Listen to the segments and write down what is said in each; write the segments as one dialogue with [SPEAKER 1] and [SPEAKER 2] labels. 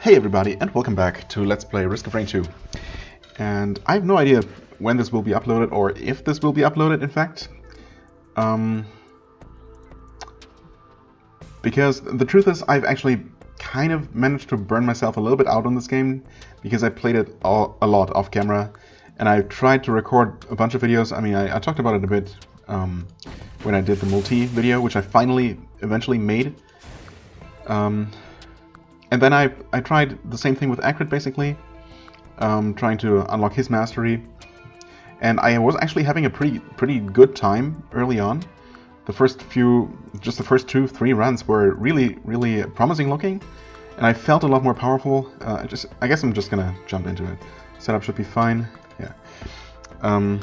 [SPEAKER 1] Hey everybody, and welcome back to Let's Play Risk of Rain 2. And I have no idea when this will be uploaded, or if this will be uploaded, in fact. Because the truth is, I've actually kind of managed to burn myself a little bit out on this game, because I played it a lot off camera, and I tried to record a bunch of videos. I mean, I talked about it a bit when I did the multi video, which I eventually made. And then I tried the same thing with Acrid, basically, trying to unlock his mastery, and I was actually having a pretty good time early on. The first 2-3 runs were really promising looking, and I felt a lot more powerful. I guess I'm just gonna jump into it. Setup should be fine. Yeah.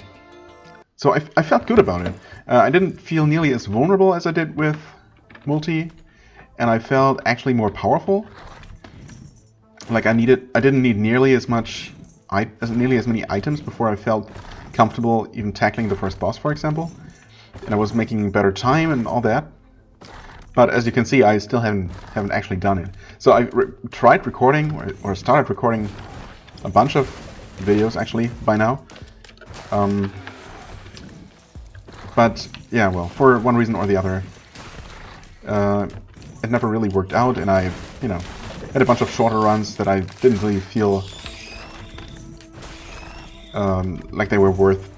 [SPEAKER 1] So I felt good about it. I didn't feel nearly as vulnerable as I did with multi, and I felt actually more powerful. Like I didn't need nearly as many items before I felt comfortable even tackling the first boss, for example. And I was making better time and all that. But as you can see, I still haven't actually done it. So I tried recording or started recording a bunch of videos actually by now. But yeah, well, for one reason or the other, it never really worked out, and I, had a bunch of shorter runs that I didn't really feel like they were worth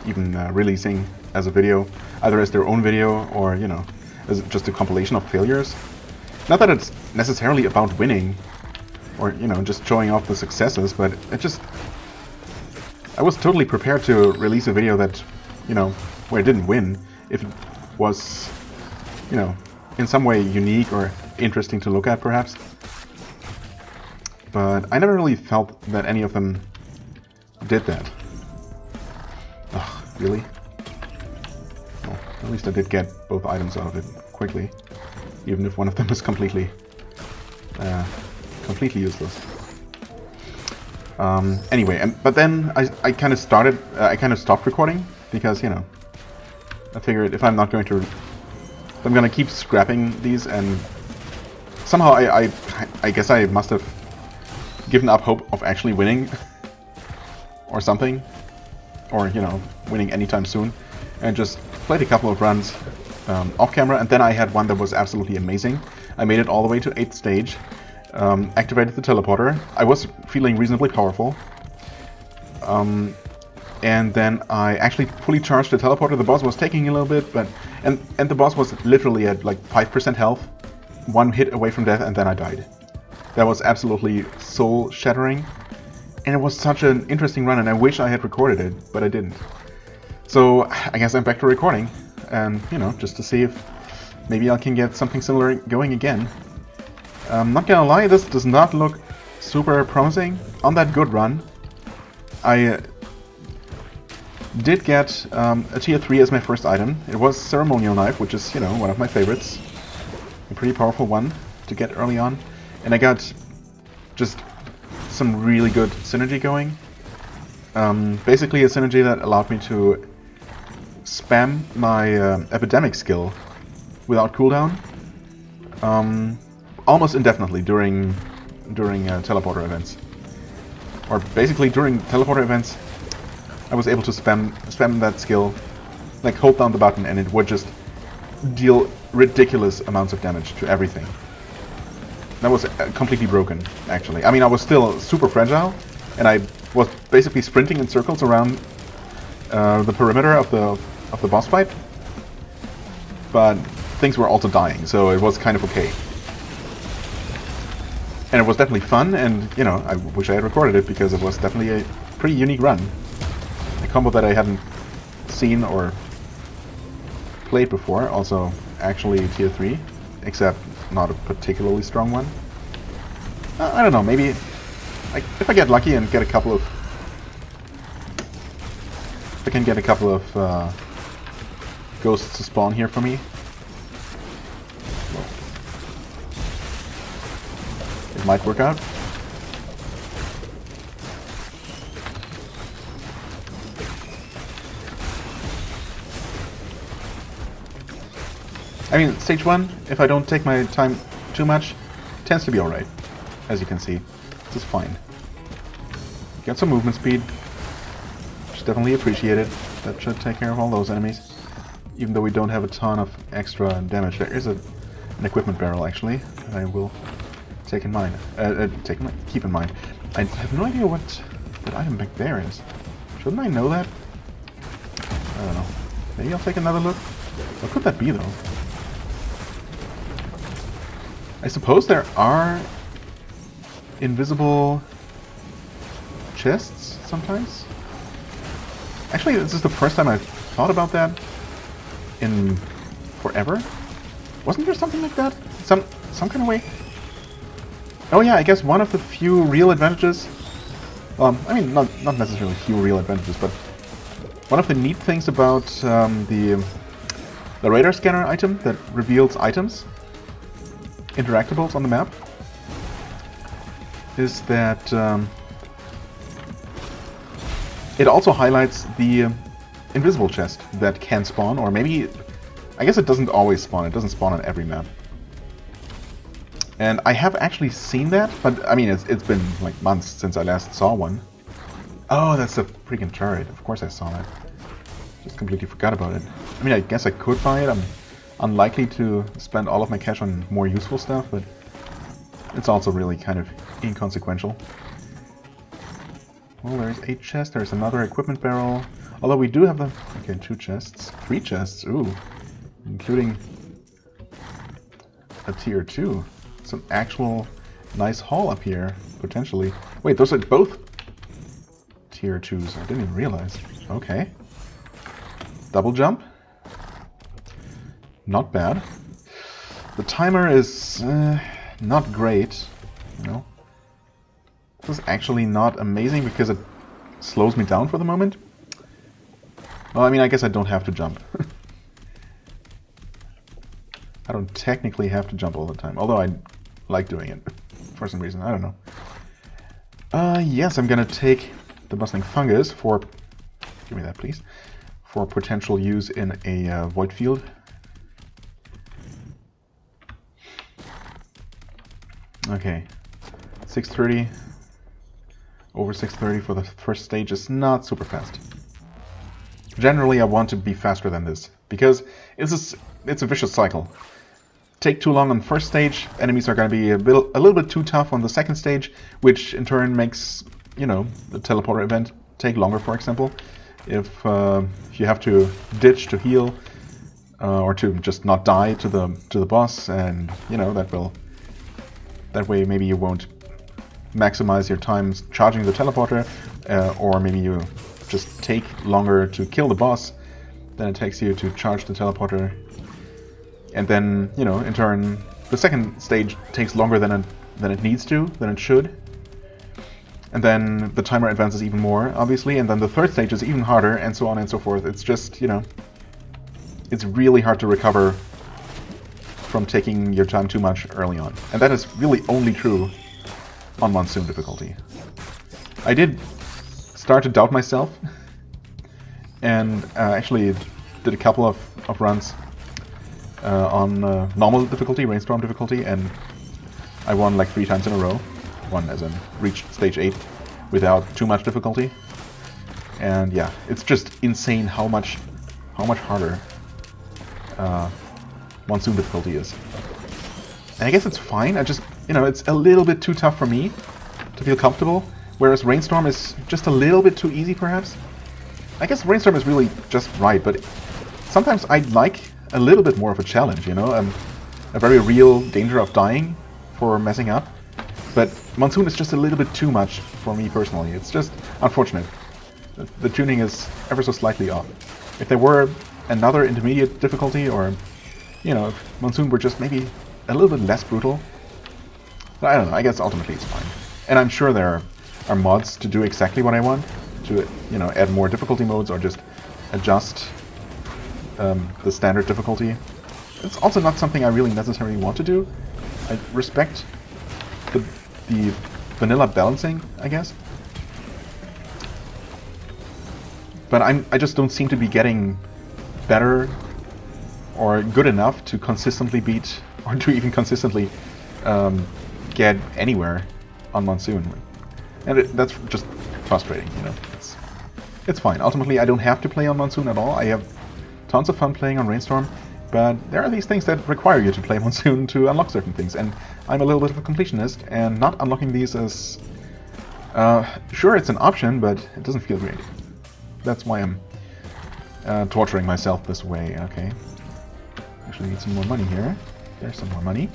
[SPEAKER 1] even releasing as a video, either as their own video or, as just a compilation of failures. Not that it's necessarily about winning or, just showing off the successes, but I was totally prepared to release a video that, where it didn't win, if it was, in some way unique or interesting to look at, perhaps. But I never really felt that any of them did that. Ugh, really? Well, at least I did get both items out of it quickly, even if one of them was completely useless. Anyway, but then I kind of stopped recording because I figured if I'm gonna keep scrapping these, and somehow I guess I must have given up hope of actually winning or something, or winning anytime soon, and just played a couple of runs off camera. And then I had one that was absolutely amazing. I made it all the way to 8th stage, activated the teleporter. I was feeling reasonably powerful, and then I actually fully charged the teleporter. The boss was taking a little bit, but and the boss was literally at like 5% health, one hit away from death, and then I died. That was absolutely soul-shattering, and it was such an interesting run, and I wish I had recorded it, but I didn't. So I guess I'm back to recording, and just to see if maybe I can get something similar going again. I'm not gonna lie, this does not look super promising. On that good run, I did get a tier 3 as my first item. It was Ceremonial Knife, which is, one of my favorites. A pretty powerful one to get early on. And I got just some really good synergy going. Basically a synergy that allowed me to spam my epidemic skill without cooldown almost indefinitely during teleporter events. Or basically during teleporter events, I was able to spam that skill, like hold down the button, and it would just deal ridiculous amounts of damage to everything. That was completely broken, actually. I mean, I was still super fragile, and I was basically sprinting in circles around the perimeter of the boss fight. But things were also dying, so it was kind of okay. And it was definitely fun, and I wish I had recorded it because it was definitely a pretty unique run. A combo that I hadn't seen or played before, also actually tier 3, except not a particularly strong one. I don't know, maybe if I get lucky and get a couple of... If I can get a couple of ghosts to spawn here for me. Well, it might work out. I mean, stage 1, if I don't take my time too much, tends to be alright. as you can see. This is fine. Get some movement speed, which is definitely appreciated. That should take care of all those enemies. Even though we don't have a ton of extra damage. There is an equipment barrel, actually, that I will take in mind. Keep in mind. I have no idea what that item back there is. Shouldn't I know that? I don't know. Maybe I'll take another look. What could that be, though? I suppose there are invisible chests sometimes. Actually, this is the first time I've thought about that in forever. Wasn't there something like that? Some kind of way? Oh yeah, I guess one of the few real advantages. I mean, not necessarily few real advantages, but one of the neat things about the radar scanner item that reveals items, interactables on the map, is that it also highlights the invisible chest that can spawn, or maybe, I guess it doesn't always spawn, it doesn't spawn on every map. And I have actually seen that, but I mean, it's been like months since I last saw one. Oh, that's a freaking turret. Of course I saw that. Just completely forgot about it. I mean, I guess I could buy it. I'm unlikely to spend all of my cash on more useful stuff, but it's also really kind of inconsequential. Well, there's a chest, there's another equipment barrel. Although we do have the... Okay, 2 chests. 3 chests, ooh. Including a tier 2. Some actual nice haul up here, potentially. Wait, those are both tier 2s. I didn't even realize. Okay. Double jump. Not bad. The timer is not great, you know. This is actually not amazing because it slows me down for the moment. Well, I mean, I guess I don't have to jump. I don't technically have to jump all the time, although I like doing it for some reason. I don't know. Yes, I'm gonna take the bustling fungus for... Give me that, please. For potential use in a void field. Okay. 630. Over 630 for the first stage is not super fast. Generally, I want to be faster than this, because it's a vicious cycle. Take too long on the first stage, enemies are going to be a little bit too tough on the second stage, which in turn makes, you know, the teleporter event take longer, for example. If you have to ditch to heal, or to just not die to the boss, and, you know, that way maybe you won't maximize your time charging the teleporter, or maybe you just take longer to kill the boss than it takes you to charge the teleporter. And then, you know, in turn, the second stage takes longer than it needs to, than it should. And then the timer advances even more, obviously, and then the third stage is even harder, and so on and so forth. It's just, you know, it's really hard to recover from taking your time too much early on. And that is really only true on Monsoon difficulty. I did start to doubt myself, and actually did a couple of runs on normal difficulty, Rainstorm difficulty, and I won like 3 times in a row. Won as in reached stage 8 without too much difficulty. And yeah, it's just insane how much harder Monsoon difficulty is. And I guess it's fine, I just, you know, it's a little bit too tough for me to feel comfortable, whereas Rainstorm is just a little bit too easy, perhaps. I guess Rainstorm is really just right, but sometimes I like a little bit more of a challenge, you know, a very real danger of dying for messing up. But Monsoon is just a little bit too much for me personally. It's just unfortunate. The tuning is ever so slightly off. If there were another intermediate difficulty, or, you know, if Monsoon were just maybe a little bit less brutal, but I don't know, I guess ultimately it's fine. And I'm sure there are mods to do exactly what I want, to, you know, add more difficulty modes or just adjust the standard difficulty. It's also not something I really necessarily want to do. I respect the vanilla balancing, I guess. But I just don't seem to be getting better or good enough to consistently beat, or to even consistently get anywhere on Monsoon. And that's just frustrating, you know. It's fine. Ultimately, I don't have to play on Monsoon at all. I have tons of fun playing on Rainstorm, but there are these things that require you to play Monsoon to unlock certain things, and I'm a little bit of a completionist, and not unlocking these is... sure, it's an option, but it doesn't feel great. That's why I'm torturing myself this way. Okay. Actually need some more money here. There's some more money.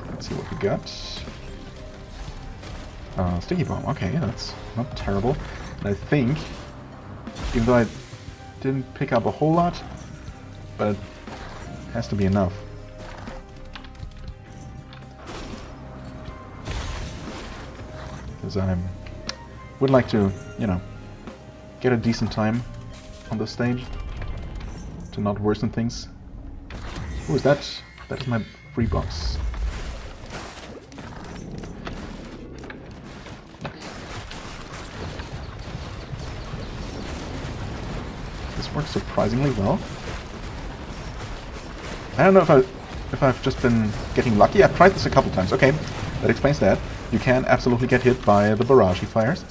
[SPEAKER 1] Let's see what we got. Sticky bomb. Okay, that's not terrible. And I think, even though I didn't pick up a whole lot, but it has to be enough. Because I would like to, you know, get a decent time on this stage to not worsen things. Who is that? That is my free box. This works surprisingly well. I don't know if I've just been getting lucky. I've tried this a couple times. Okay, that explains that. You can absolutely get hit by the barrage he fires.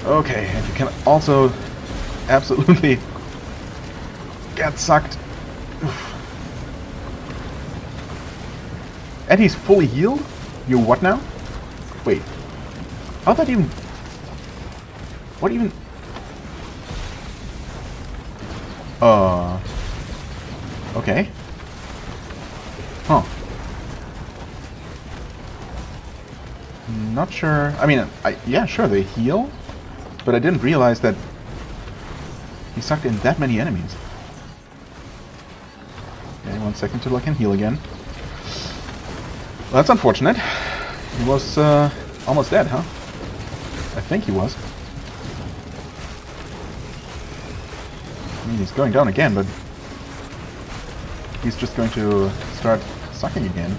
[SPEAKER 1] Okay, and you can also absolutely get sucked. Oof. And he's fully healed? You what now? Wait. How that even... What even... Okay. Huh. Not sure... I mean, yeah, sure, they heal. But I didn't realize that he sucked in that many enemies. Okay, 1 second till I can heal again. Well, that's unfortunate. He was almost dead, huh? I think he was. I mean, he's going down again, but he's just going to start sucking again.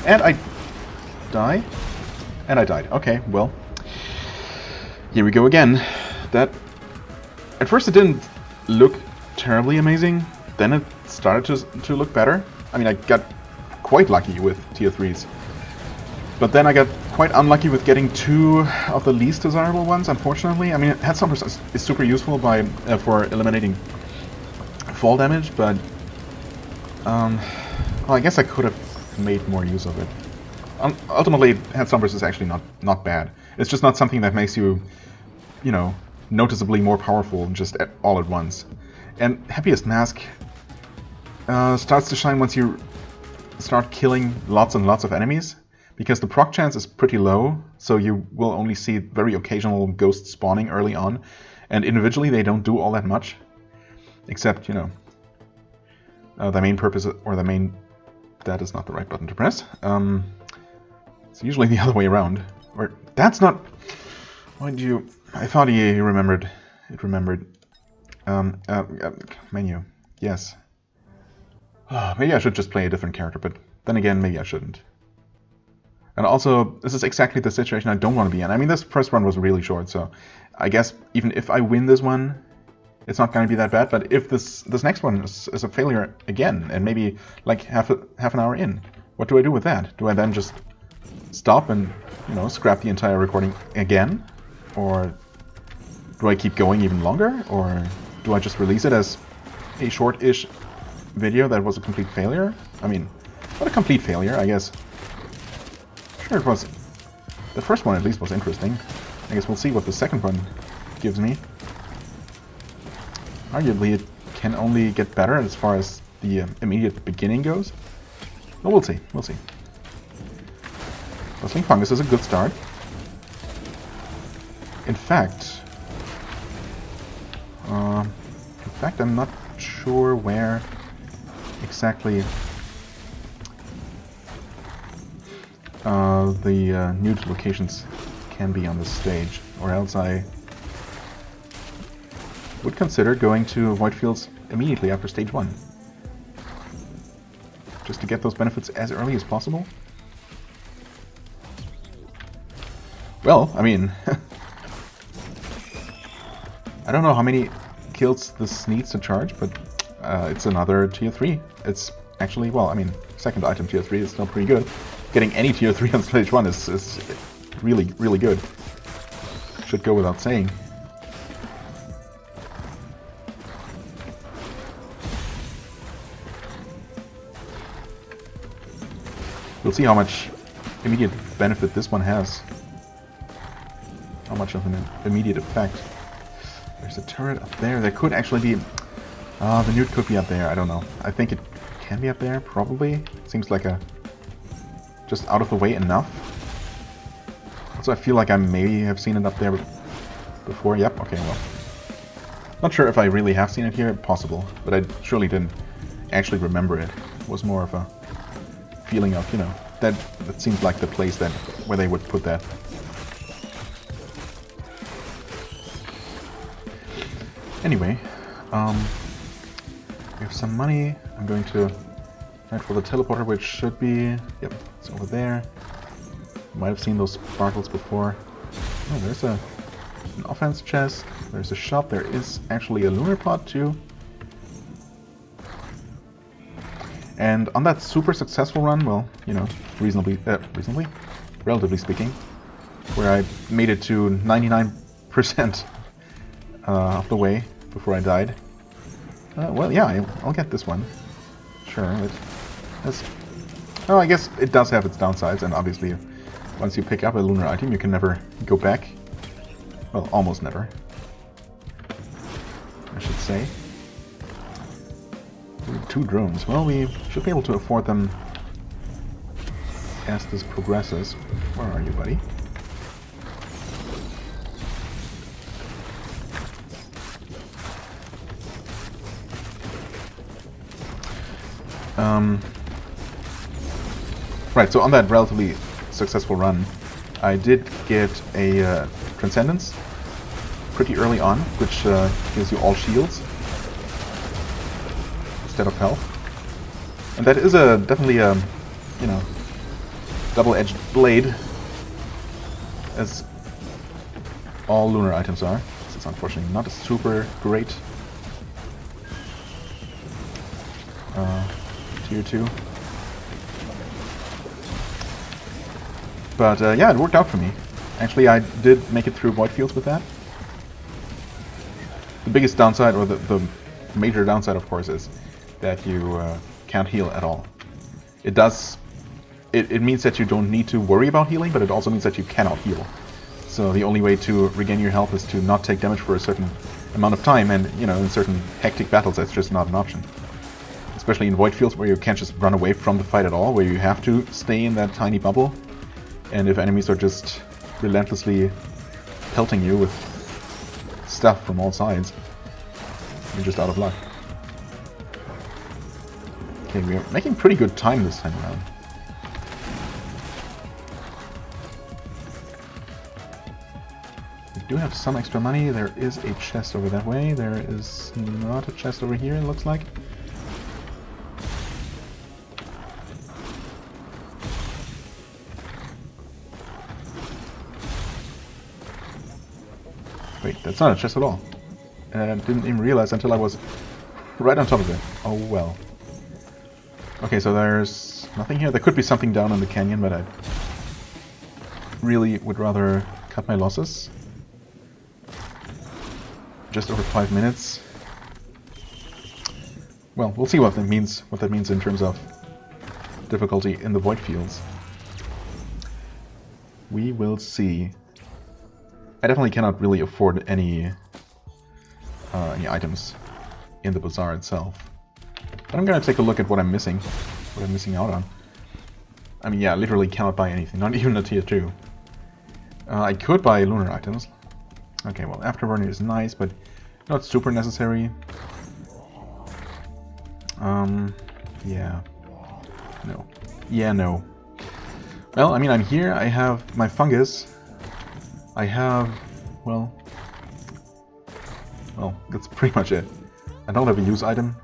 [SPEAKER 1] And I die? And I died. Okay, well. Here we go again. That... At first it didn't look terribly amazing, then it started to look better. I mean, I got quite lucky with tier 3s. But then I got quite unlucky with getting 2 of the least desirable ones, unfortunately. I mean, Head Stompers is super useful for eliminating fall damage, but... well, I guess I could have made more use of it. Ultimately, Head Stompers is actually not bad. It's just not something that makes you, you know, noticeably more powerful just all at once. And Happiest Mask starts to shine once you start killing lots and lots of enemies, because the proc chance is pretty low, so you will only see very occasional ghosts spawning early on, and individually they don't do all that much, except, you know, the main purpose, or the main... That is not the right button to press. It's usually the other way around. Or, that's not... Why did you... I thought he remembered. It remembered. Menu. Yes. Maybe I should just play a different character, but then again, maybe I shouldn't. And also, this is exactly the situation I don't want to be in. I mean, this first run was really short, so I guess even if I win this one, it's not going to be that bad. But if this next one is a failure again, and maybe like half an hour in, what do I do with that? Do I then just stop and, you know, scrap the entire recording again? Or do I keep going even longer? Or do I just release it as a short-ish video that was a complete failure? I mean, not a complete failure, I guess. Sure, it was. The first one at least was interesting. I guess we'll see what the second one gives me. Arguably, it can only get better as far as the immediate beginning goes. But we'll see, we'll see. Rustling Fungus is a good start. In fact, I'm not sure where exactly the nude locations can be on this stage, or else I would consider going to Void Fields immediately after stage 1. Just to get those benefits as early as possible. Well, I mean... I don't know how many kills this needs to charge, but it's another tier 3. It's Actually, well, I mean, second item tier 3 is still pretty good. Getting any tier 3 on stage 1 is really, really good. Should go without saying. We'll see how much immediate benefit this one has. How much of an immediate effect. There's a turret up there. There could actually be... the newt could be up there. I don't know. I think it can be up there, probably. Seems like a... just out of the way enough. Also, I feel like I may have seen it up there before. Yep, okay, well. Not sure if I really have seen it here. Possible. But I surely didn't actually remember it. It was more of a feeling of, you know, that seems like the place that where they would put that. Anyway, we have some money. I'm going to head for the teleporter, which should be... Yep, it's over there. Might have seen those sparkles before. Oh, there's an offense chest. There's a shop. There is actually a lunar pod too. And on that super successful run, well, you know, relatively speaking, where I made it to 99% of the way before I died. Well, yeah, I'll get this one. Sure, it has... Oh, I guess it does have its downsides, and obviously, once you pick up a lunar item, you can never go back. Well, almost never, I should say. 2 drones. Well, we should be able to afford them as this progresses. Where are you, buddy? Right, so on that relatively successful run, I did get a Transcendence pretty early on, which gives you all shields instead of health. And that is definitely a, you know, double-edged blade, as all lunar items are. This is unfortunately not a super great tier 2. But yeah, it worked out for me. Actually, I did make it through void fields with that. The biggest downside, or the major downside, of course, is that you can't heal at all. It does... It means that you don't need to worry about healing, but it also means that you cannot heal. So the only way to regain your health is to not take damage for a certain amount of time, and, you know, in certain hectic battles that's just not an option. Especially in void fields where you can't just run away from the fight at all, where you have to stay in that tiny bubble. And if enemies are just relentlessly pelting you with stuff from all sides, you're just out of luck. Okay, we're making pretty good time this time around. We do have some extra money. There is a chest over that way. There is not a chest over here, it looks like. Wait, that's not a chest at all. And I didn't even realize until I was right on top of it. Oh well. Okay, so there's nothing here. There could be something down in the canyon, but I really would rather cut my losses. Just over 5 minutes. Well, we'll see what that means in terms of difficulty in the void fields. We will see. I definitely cannot really afford any items in the bazaar itself. But I'm gonna take a look at what I'm missing out on. I mean, yeah, literally cannot buy anything, not even a tier 2. I could buy lunar items. Okay, well, Afterburner is nice, but not super necessary. Yeah. No. Yeah, no. Well, I mean, I'm here, I have my fungus. I have, well, that's pretty much it. I don't have a use item,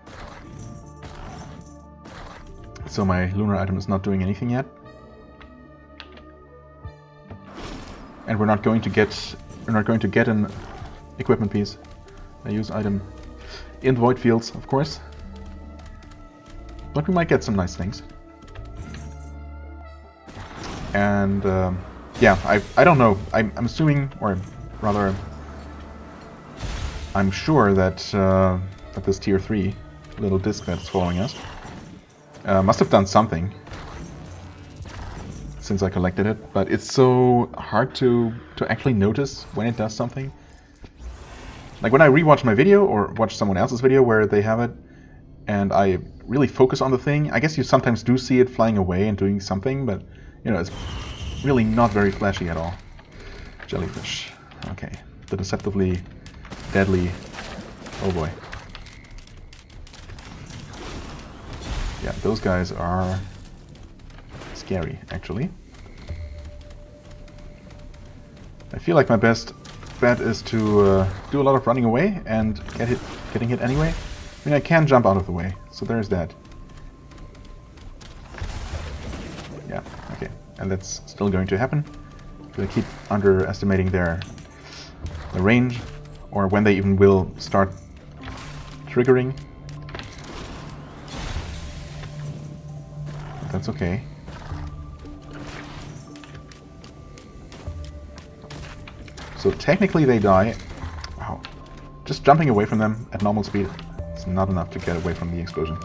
[SPEAKER 1] so my lunar item is not doing anything yet. And we're not going to get an equipment piece, a use item, in void fields, of course. But we might get some nice things. And yeah, I don't know. I'm assuming, or rather, I'm sure that that this tier 3 little disc that's following us must have done something since I collected it, but it's so hard to actually notice when it does something. Like when I rewatch my video or watch someone else's video where they have it, and I really focus on the thing, I guess you sometimes do see it flying away and doing something, but you know, it's really not very flashy at all. Jellyfish. Okay. The deceptively deadly... Oh boy. Yeah, those guys are scary, actually. I feel like my best bet is to do a lot of running away and getting hit anyway. I mean, I can jump out of the way, so there's that. Yeah, okay. And that's still going to happen. They keep underestimating their range, or when they even will start triggering. But that's okay. So technically they die. Wow. Just jumping away from them at normal speed is not enough to get away from the explosion.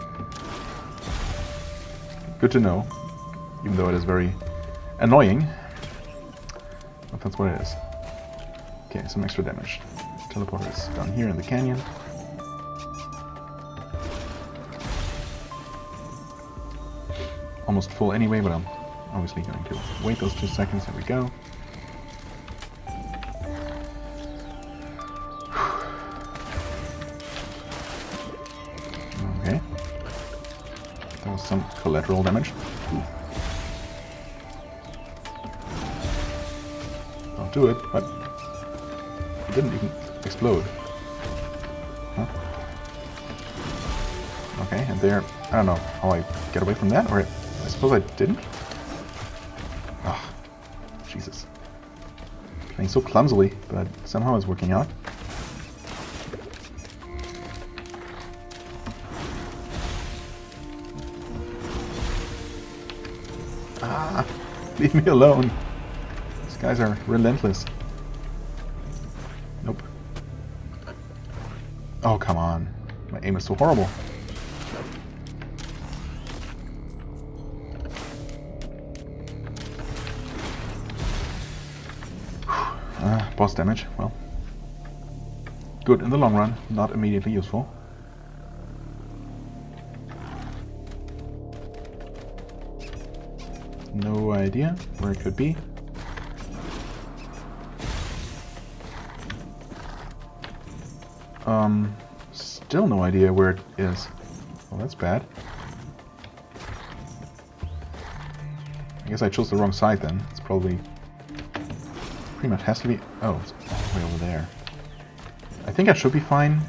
[SPEAKER 1] Good to know, even though it is very annoying. But that's what it is. Okay, some extra damage. Teleporter is down here in the canyon. Almost full anyway, but I'm obviously going to wait those 2 seconds. There we go. Okay. That was some collateral damage. Don't do it, but it didn't even explode. Huh? Okay, and there, I don't know how I get away from that, or I suppose I didn't? Ah, Jesus. Playing so clumsily, but somehow it's working out. Ah, leave me alone. These guys are relentless. Nope. Oh, come on. My aim is so horrible. Boss damage, well. Good in the long run, not immediately useful. No idea where it could be. Still no idea where it is. Well, that's bad. I guess I chose the wrong side then. It's probably... pretty much has to be... Oh, it's all the way over there. I think I should be fine.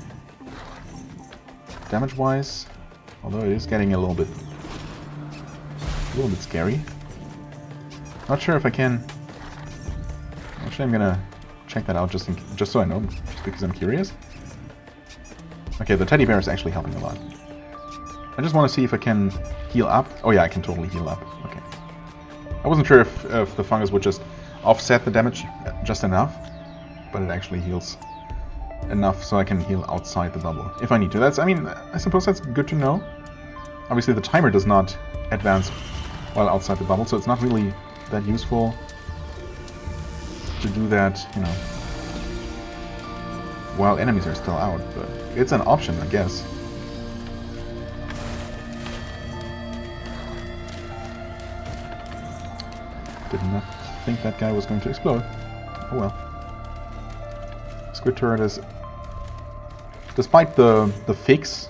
[SPEAKER 1] Damage-wise. Although it is getting a little bit scary. Not sure if I can... Actually, I'm gonna check that out just so I know, just because I'm curious. Okay, the teddy bear is actually helping a lot. I just want to see if I can heal up. Oh yeah, I can totally heal up. Okay. I wasn't sure if the fungus would just offset the damage just enough, but it actually heals enough so I can heal outside the bubble if I need to. That's, I mean, I suppose that's good to know. Obviously the timer does not advance while outside the bubble, so it's not really that useful to do that, you know, while enemies are still out, but it's an option, I guess. Did not think that guy was going to explode. Oh well. Squid turret is, despite the fix,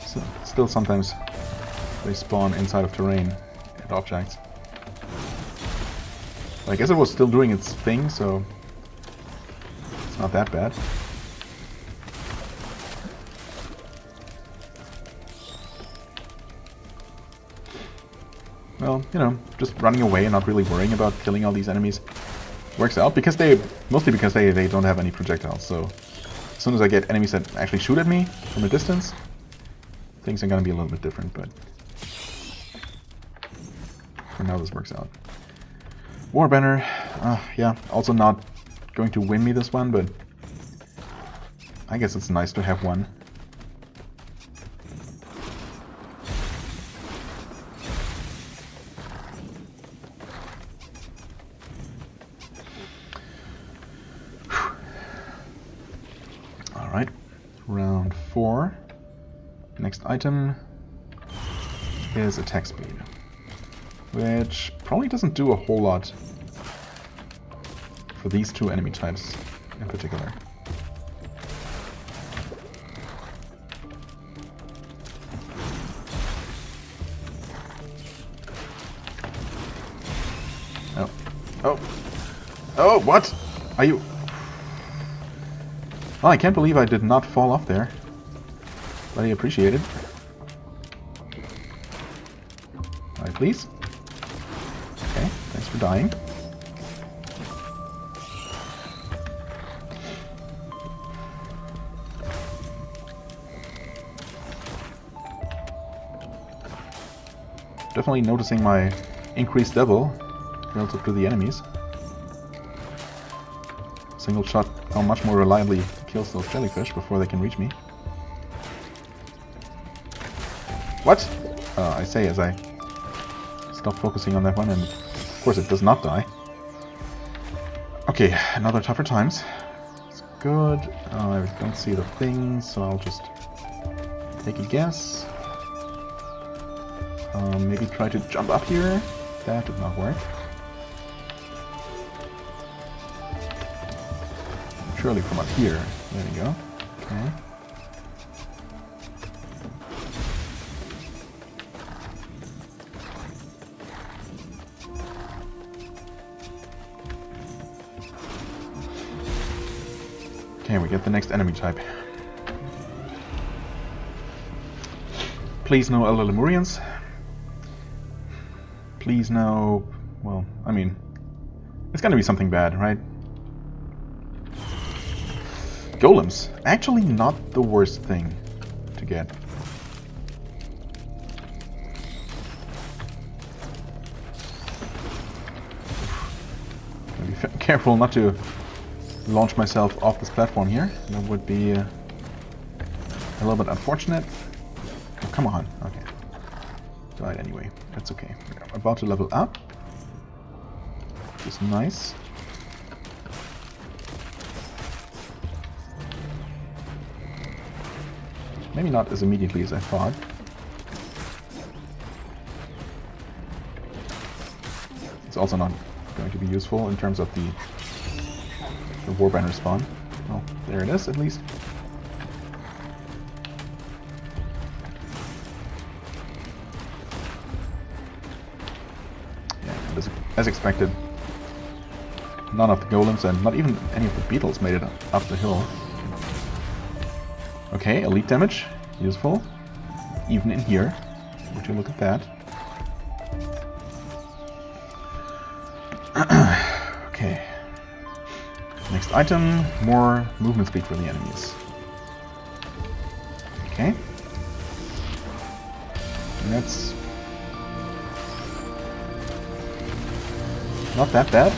[SPEAKER 1] so still sometimes they spawn inside of terrain and objects. But I guess it was still doing its thing, so it's not that bad. Well, you know, just running away and not really worrying about killing all these enemies works out, because mostly because they don't have any projectiles, so As soon as I get enemies that actually shoot at me from a distance, things are gonna be a little bit different, but for now this works out. Warbanner, yeah, also not going to win me this one, but I guess it's nice to have one. Alright, round 4. Next item is attack speed, which probably doesn't do a whole lot for these two enemy types in particular. Oh. Oh! Oh, what? Are you... Oh, I can't believe I did not fall off there. But I appreciate it. Alright, please. Okay, thanks for dying. Definitely noticing my increased level relative to the enemies. Single shot, how much more reliably kills those jellyfish before they can reach me. What? I say as I stop focusing on that one, and of course it does not die. Okay, another tougher times. It's good. I don't see the thing, so I'll just take a guess. Maybe try to jump up here. That did not work. Surely from up here. There we go. Okay. Okay, we get the next enemy type. Please no Elder Lemurians. Please no... well, I mean... it's gonna be something bad, right? Golems. Actually not the worst thing to get. Gotta be careful not to launch myself off this platform here. That would be a little bit unfortunate. Oh, come on. Okay. Died anyway. That's okay. We're about to level up. Which is nice. Maybe not as immediately as I thought. It's also not going to be useful in terms of the Warbanner spawn. Well, there it is, at least. Yeah, as expected, none of the golems and not even any of the beetles made it up the hill. Okay, elite damage, useful. Even in here. Would you look at that? Okay. Next item, more movement speed for the enemies. Okay. And that's not that bad.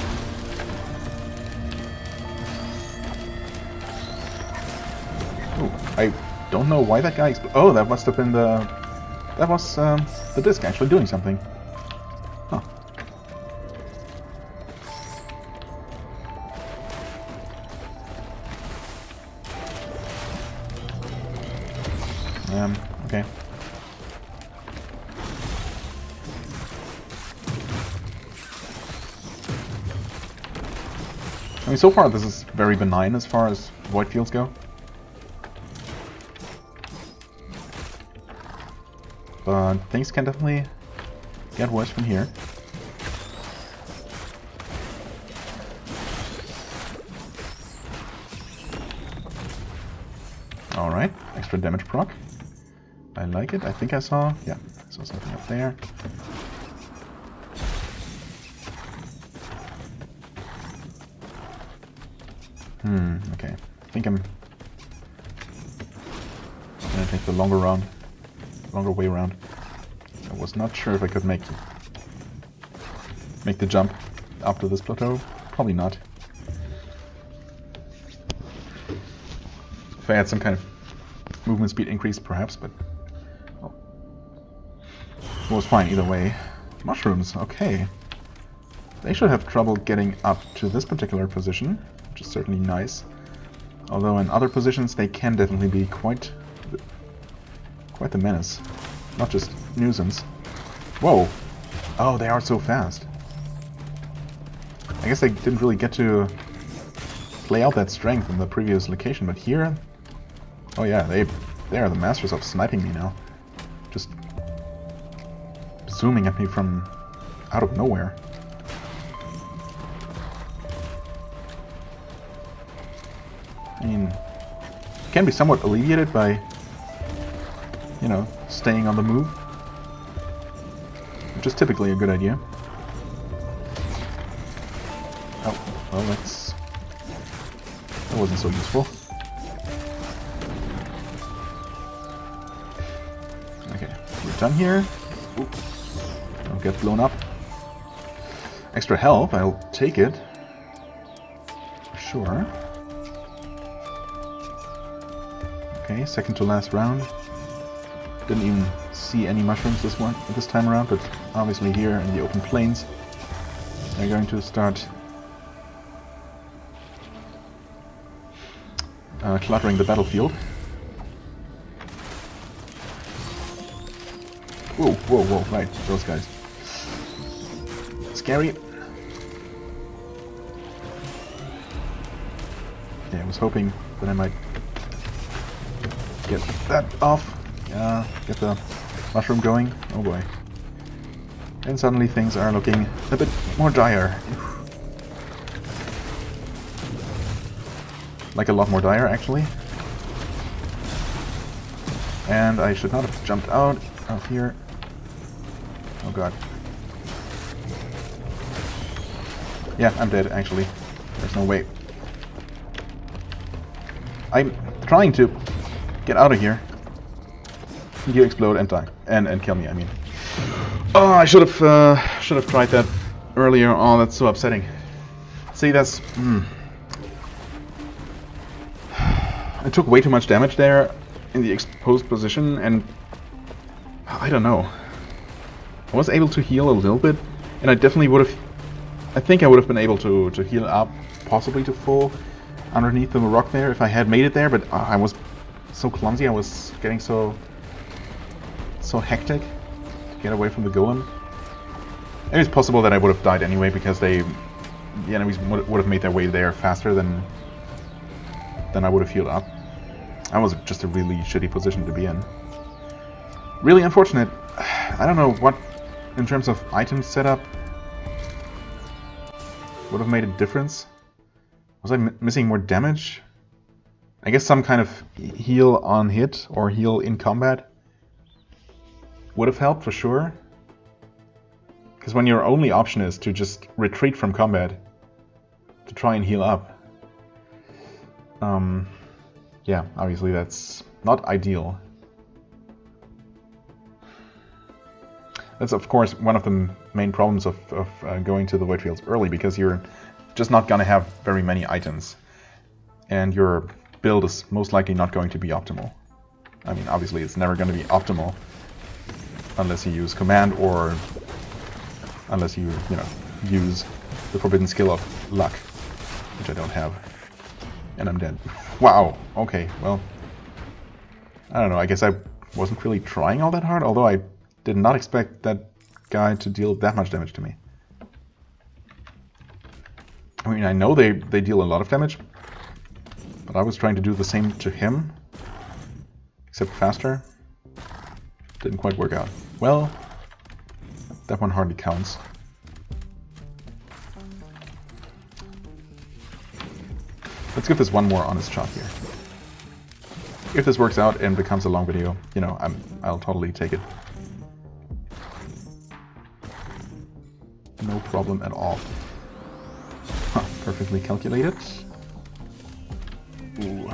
[SPEAKER 1] I don't know why that guy oh, that must have been the... that was the disc actually doing something. Huh. Okay. I mean, so far this is very benign as far as void fields go. But things can definitely get worse from here. Alright, extra damage proc. I like it. I think I saw... yeah, I saw something up there. Okay. I think I'm gonna take the longer way around. I was not sure if I could make the jump up to this plateau. Probably not. If I had some kind of movement speed increase, perhaps, but well, it was fine either way. Mushrooms, okay. They should have trouble getting up to this particular position, which is certainly nice. Although in other positions they can definitely be quite the menace. Not just nuisance. Whoa! Oh, they are so fast. I guess they didn't really get to play out that strength in the previous location, but here... Oh yeah, they are the masters of sniping me now. Just zooming at me from out of nowhere. I mean, it can be somewhat alleviated by, you know, staying on the move, which is typically a good idea. Oh, well, that wasn't so useful. Okay, we're done here. Ooh, don't get blown up. Extra health, I'll take it. Sure. Okay, second to last round. Didn't even see any mushrooms this time around, but obviously here in the open plains they're going to start cluttering the battlefield. Whoa, whoa, whoa, right, those guys. Scary. Okay, I was hoping that I might get that off. Get the mushroom going. Oh boy. And suddenly things are looking a bit more dire. Like a lot more dire, actually. And I should not have jumped out of here. Oh god. Yeah, I'm dead, actually. There's no way. I'm trying to get out of here. You explode and die. And kill me, I mean. Oh, I should have tried that earlier. Oh, that's so upsetting. See, that's... I took way too much damage there in the exposed position, and... I don't know. I was able to heal a little bit, and I definitely would have... I think I would have been able to heal up, possibly to full, underneath the rock there, if I had made it there, but I was so clumsy, I was getting so hectic to get away from the golem. It is possible that I would have died anyway, because the enemies would have made their way there faster than I would have healed up. That was just a really shitty position to be in. Really unfortunate. I don't know what, in terms of item setup, would have made a difference. Was I missing more damage? I guess some kind of heal on hit or heal in combat would have helped for sure. Because when your only option is to just retreat from combat to try and heal up, yeah, obviously that's not ideal. That's of course one of the main problems of going to the Void Fields early, because you're just not gonna have very many items, and your build is most likely not going to be optimal. I mean, obviously it's never going to be optimal unless you use command, or unless you know, use the forbidden skill of luck, which I don't have. And I'm dead. Wow, okay, well, I don't know, I guess I wasn't really trying all that hard, although I did not expect that guy to deal that much damage to me. I mean, I know they deal a lot of damage, but I was trying to do the same to him, except faster. Didn't quite work out. Well, that one hardly counts. Let's give this one more honest shot here. If this works out and becomes a long video, you know, I'll totally take it. No problem at all. Huh, perfectly calculated. Ooh.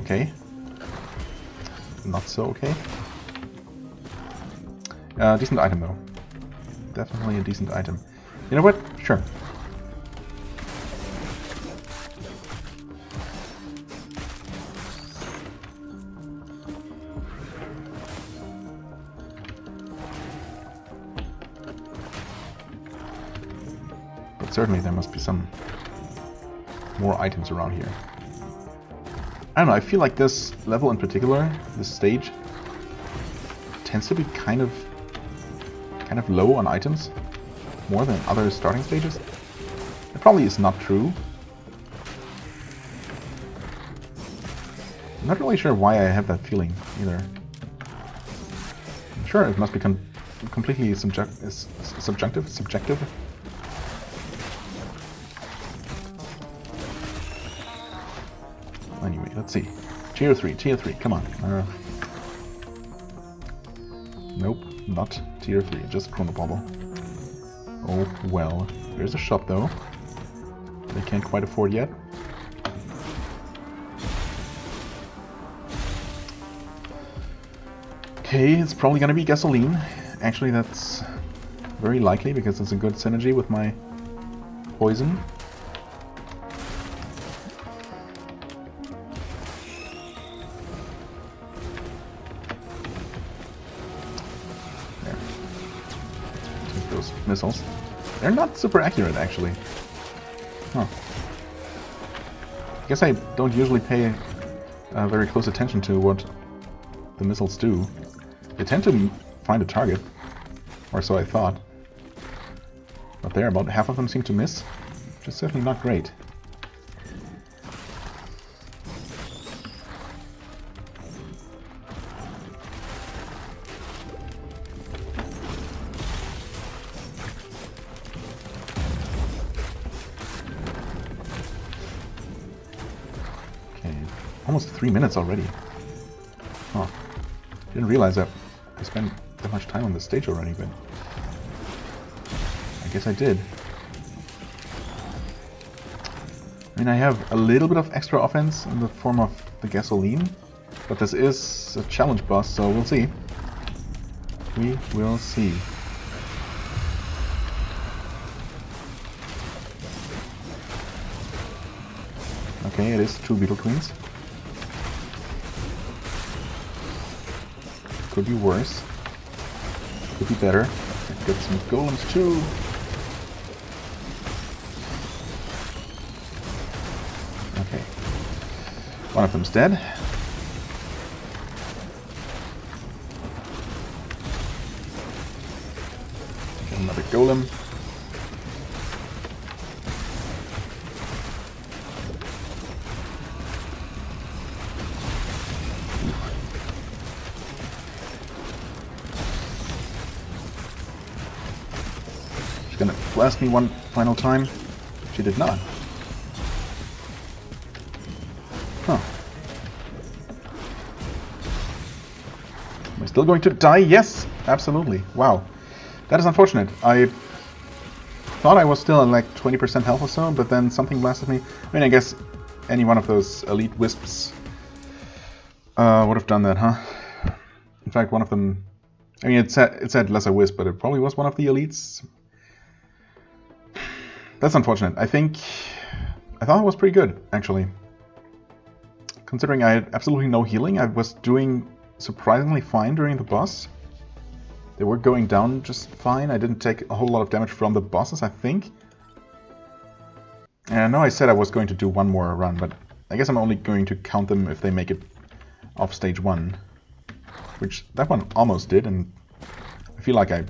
[SPEAKER 1] Okay. not so okay. Decent item though. Definitely a decent item. You know what? Sure. But certainly there must be some more items around here. I don't know, I feel like this level in particular, this stage, tends to be kind of low on items, more than other starting stages. It probably is not true. I'm not really sure why I have that feeling either. I'm sure it must be completely subjective. Anyway, let's see. Tier 3, come on. Nope, not tier 3, just Chronobauble. Oh well. There's a shop though. They can't quite afford yet. Okay, it's probably gonna be gasoline. Actually, that's very likely because it's a good synergy with my poison. Missiles. They're not super accurate, actually. Huh. I guess I don't usually pay very close attention to what the missiles do. They tend to find a target, or so I thought. But there, about half of them seem to miss, which is certainly not great. Almost 3 minutes already. Huh. Didn't realize that I spent that much time on this stage already, but I guess I did. I mean, I have a little bit of extra offense in the form of the gasoline, but this is a challenge boss, so we'll see. We will see. Okay, it is 2 Beetle Queens. Could be worse. Could be better. Let's get some golems too. Okay. One of them's dead. Get another golem. Gonna blast me one final time. She did not. Huh. Am I still going to die? Yes! Absolutely. Wow. That is unfortunate. I thought I was still at like 20% health or so, but then something blasted me. I mean, I guess any one of those elite wisps would have done that, huh? In fact, one of them... I mean, it said lesser wisp, but it probably was one of the elites. That's unfortunate. I thought it was pretty good, actually. Considering I had absolutely no healing, I was doing surprisingly fine during the boss. They were going down just fine. I didn't take a whole lot of damage from the bosses, I think. And I know I said I was going to do one more run, but I guess I'm only going to count them if they make it off stage 1. Which, that one almost did, and I feel like I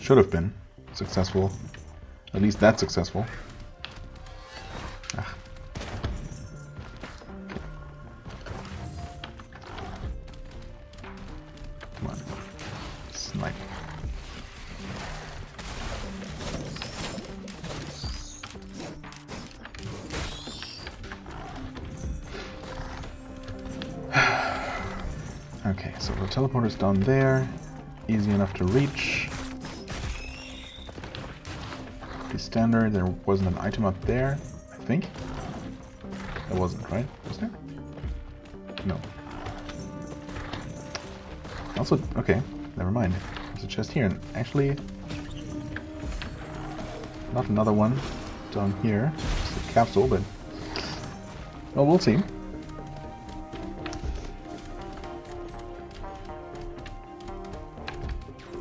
[SPEAKER 1] should have been successful. At least that successful. Ah. Come on. Snipe. Okay, so the teleporter's down there. Easy enough to reach. Standard, there wasn't an item up there, I think. There wasn't, right? Was there? No. Also, okay, never mind. There's a chest here, and actually, not another one down here. Just a capsule, but well, we'll see.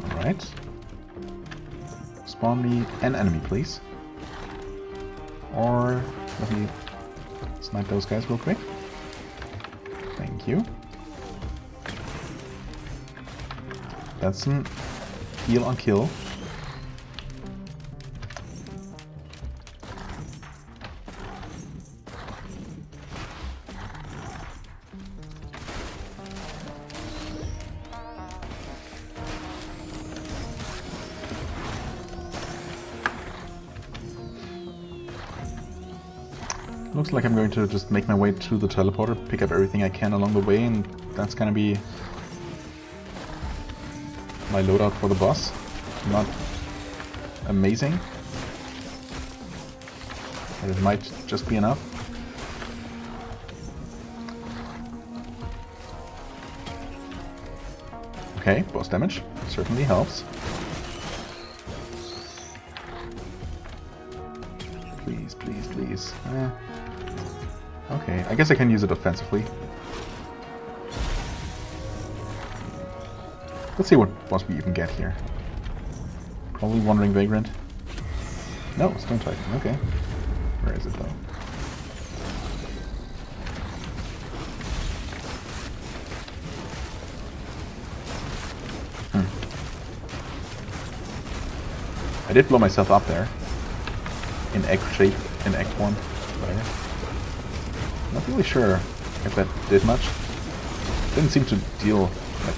[SPEAKER 1] All right. Spawn me an enemy, please. Or let me snipe those guys real quick. Thank you. That's an heal on kill. Looks like I'm going to just make my way to the teleporter, pick up everything I can along the way, and that's gonna be my loadout for the boss. Not amazing, but it might just be enough. Okay, boss damage certainly helps. Please, please, please. Okay, I guess I can use it offensively. Let's see what boss we even get here. Probably Wandering Vagrant. No, Stone Titan. Okay. Where is it though? I did blow myself up there. In egg shape, in egg form. Not really sure if that did much. Didn't seem to deal like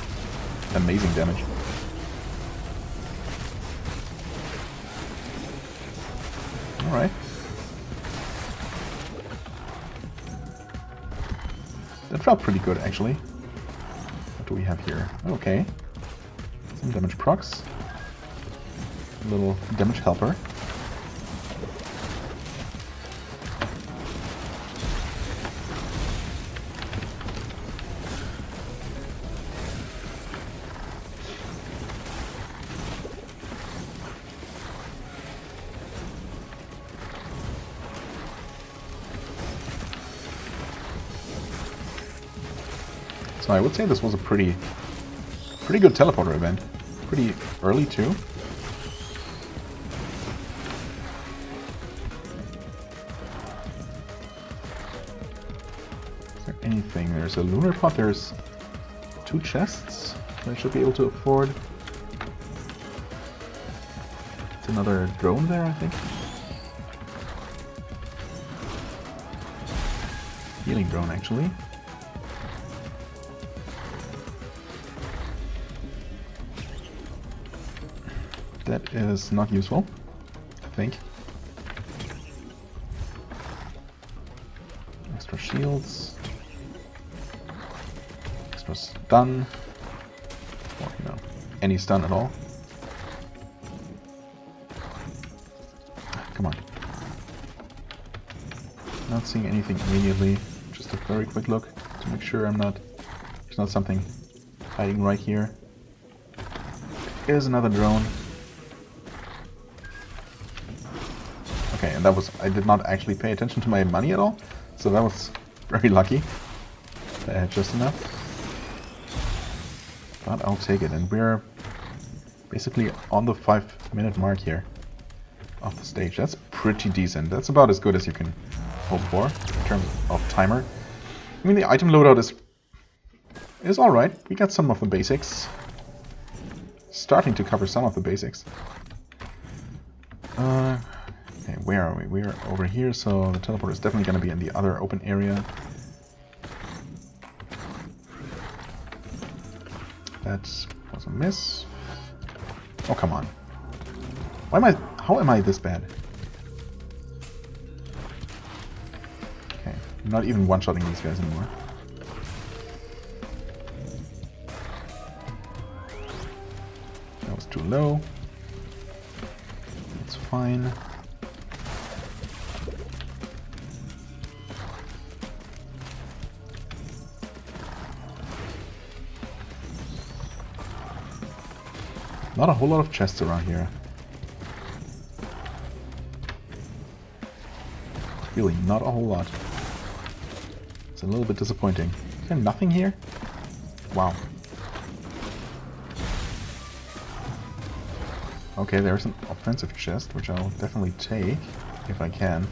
[SPEAKER 1] amazing damage. Alright. That felt pretty good actually. What do we have here? Okay. Some damage procs. A little damage helper. So I would say this was a pretty good teleporter event. Pretty early too. Is there anything? There's a lunar pot, there's 2 chests that I should be able to afford. It's another drone there, I think. Healing drone actually. That is not useful, I think. Extra shields. Extra stun. Or, you know, any stun at all. Come on. Not seeing anything immediately. Just a very quick look to make sure there's not something hiding right here. Here's another drone. Okay, and I did not actually pay attention to my money at all, so that was very lucky. I had just enough. But I'll take it, and we're basically on the 5-minute mark here of the stage. That's pretty decent. That's about as good as you can hope for in terms of timer. I mean, the item loadout is alright. We got some of the basics. Starting to cover some of the basics. Okay, where are we? We're over here, so the teleporter is definitely going to be in the other open area. That was a miss. Oh, come on. How am I this bad? Okay, I'm not even one-shotting these guys anymore. That was too low. That's fine. Not a whole lot of chests around here. Really, not a whole lot. It's a little bit disappointing. Is there nothing here? Wow. Okay, there's an offensive chest, which I'll definitely take, if I can.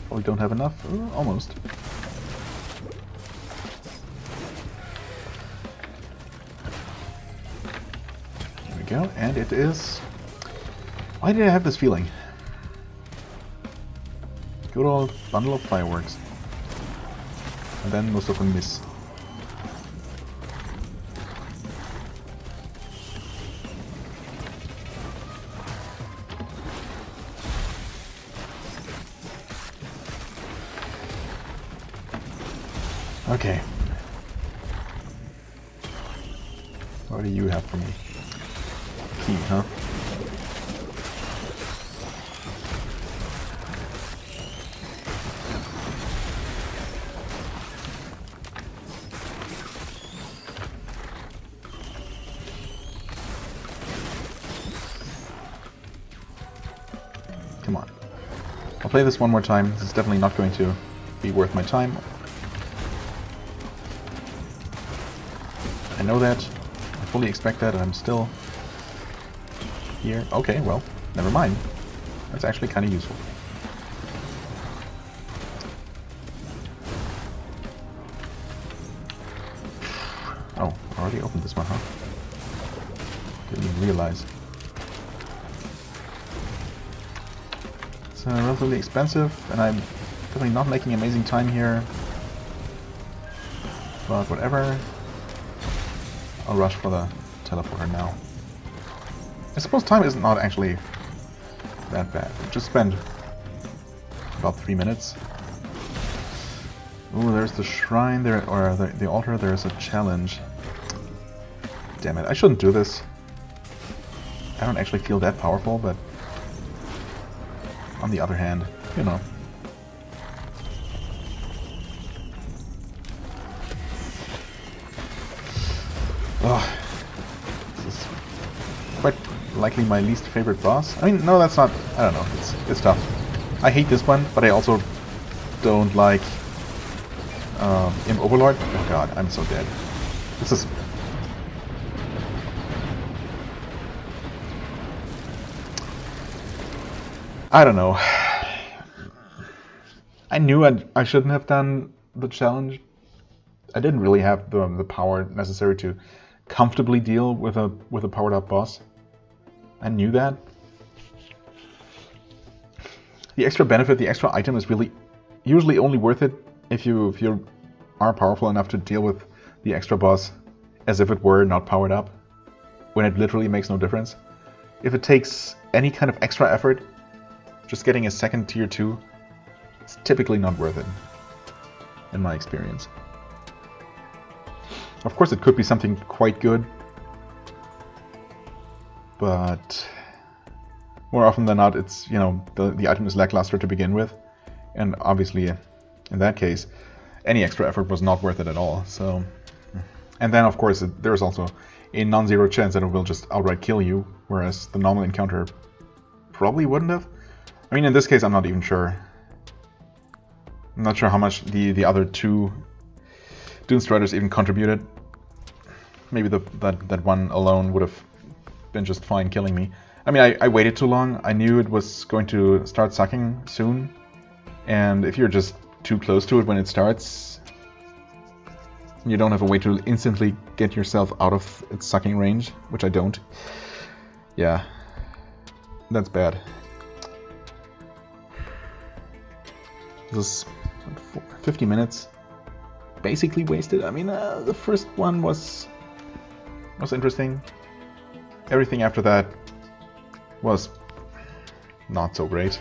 [SPEAKER 1] Probably don't have enough. Almost. There we go, and it is... Why did I have this feeling? Good old bundle of fireworks. And then most of them miss. Okay. What do you have for me? Key, huh? Come on. I'll play this one more time. This is definitely not going to be worth my time. I know that. I fully expect that, and I'm still here. Okay, well, never mind. That's actually kind of useful. Oh, I already opened this one, huh? Didn't even realize. It's relatively expensive, and I'm definitely not making amazing time here. But whatever. I'll rush for the teleporter now. I suppose time is not actually that bad. Just spend about 3 minutes. Ooh, there's the shrine there, or the altar. There's a challenge. Damn it, I shouldn't do this. I don't actually feel that powerful, but on the other hand, you know. Oh, this is quite likely my least favorite boss. I mean, no, that's not. I don't know. It's tough. I hate this one, but I also don't like Imp Overlord. Oh god, I'm so dead. This is. I don't know. I knew I shouldn't have done the challenge. I didn't really have the power necessary to comfortably deal with a powered up boss. I knew that. The extra benefit, the extra item is really usually only worth it if you are powerful enough to deal with the extra boss as if it were not powered up, when it literally makes no difference. If it takes any kind of extra effort, just getting a second tier 2, it's typically not worth it, in my experience. Of course, it could be something quite good, but more often than not, it's, you know, the item is lackluster to begin with, and obviously, in that case, any extra effort was not worth it at all. So, and then of course, there's also a non-zero chance that it will just outright kill you, whereas the normal encounter probably wouldn't have. I mean, in this case, I'm not even sure. I'm not sure how much the other two Dune Striders even contributed. Maybe that one alone would have been just fine killing me. I mean, I waited too long. I knew it was going to start sucking soon. And if you're just too close to it when it starts, you don't have a way to instantly get yourself out of its sucking range, which I don't. Yeah, that's bad. This is 50 minutes. Basically wasted. I mean, the first one was interesting. Everything after that was not so great.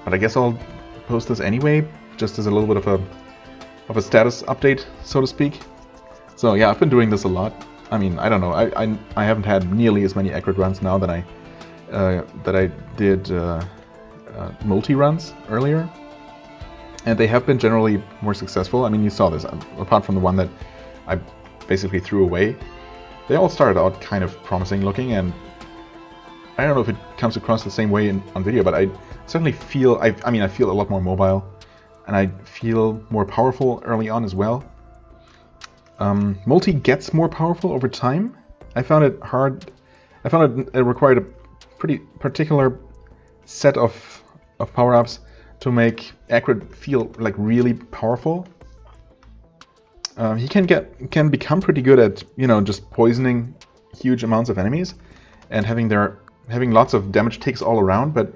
[SPEAKER 1] But I guess I'll post this anyway, just as a little bit of a status update, so to speak. So yeah, I've been doing this a lot. I mean, I don't know. I haven't had nearly as many Acrid runs now that I did multi runs earlier. And they have been generally more successful. I mean, you saw this, apart from the one that I basically threw away. They all started out kind of promising looking, and I don't know if it comes across the same way on video, but I certainly feel, I feel a lot more mobile, and I feel more powerful early on as well. Multi gets more powerful over time. I found it hard, it required a pretty particular set of power-ups to make Acrid feel like really powerful. He can become pretty good at, you know, just poisoning huge amounts of enemies and having lots of damage ticks all around, but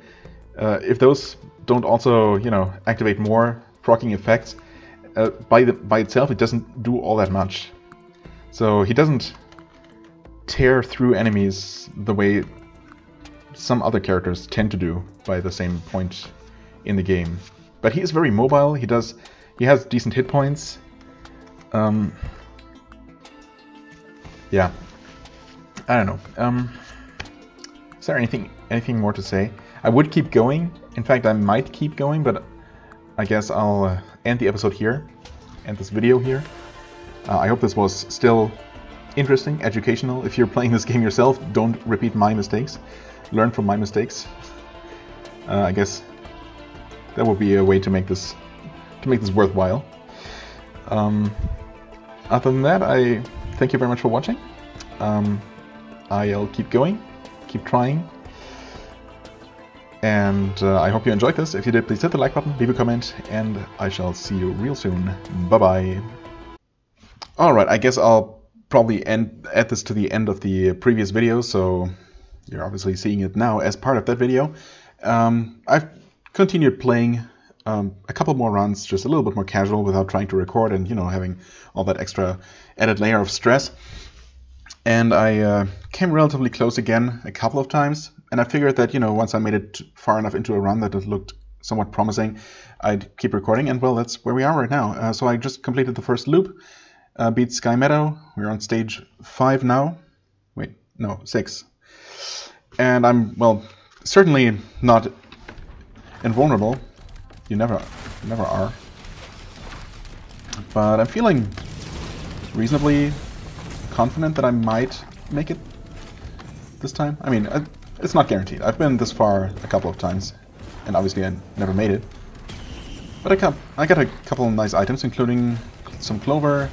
[SPEAKER 1] if those don't also, you know, activate more proccing effects, by itself it doesn't do all that much. So he doesn't tear through enemies the way some other characters tend to do by the same point in the game. But he is very mobile, he has decent hit points. Yeah, I don't know. Is there anything more to say? I would keep going. In fact, I might keep going, but I guess I'll end the episode here, end this video here. I hope this was still interesting, educational. If you're playing this game yourself, don't repeat my mistakes. Learn from my mistakes. I guess that would be a way to make this worthwhile. Other than that, I thank you very much for watching. I'll keep going, keep trying, and I hope you enjoyed this. If you did, please hit the like button, leave a comment, and I shall see you real soon. Bye-bye. Alright, I guess I'll probably add this to the end of the previous video, so you're obviously seeing it now as part of that video. I've continued playing a couple more runs, just a little bit more casual without trying to record and, you know, having all that extra added layer of stress. And I came relatively close again a couple of times, and I figured that, you know, once I made it far enough into a run that it looked somewhat promising, I'd keep recording, and well, that's where we are right now. So I just completed the first loop, beat Sky Meadow. We're on stage 5 now. Wait, no, 6. And I'm, well, certainly not invulnerable. You never are. But I'm feeling reasonably confident that I might make it this time. I mean, it's not guaranteed. I've been this far a couple of times, and obviously I never made it. But I got a couple of nice items, including some clover,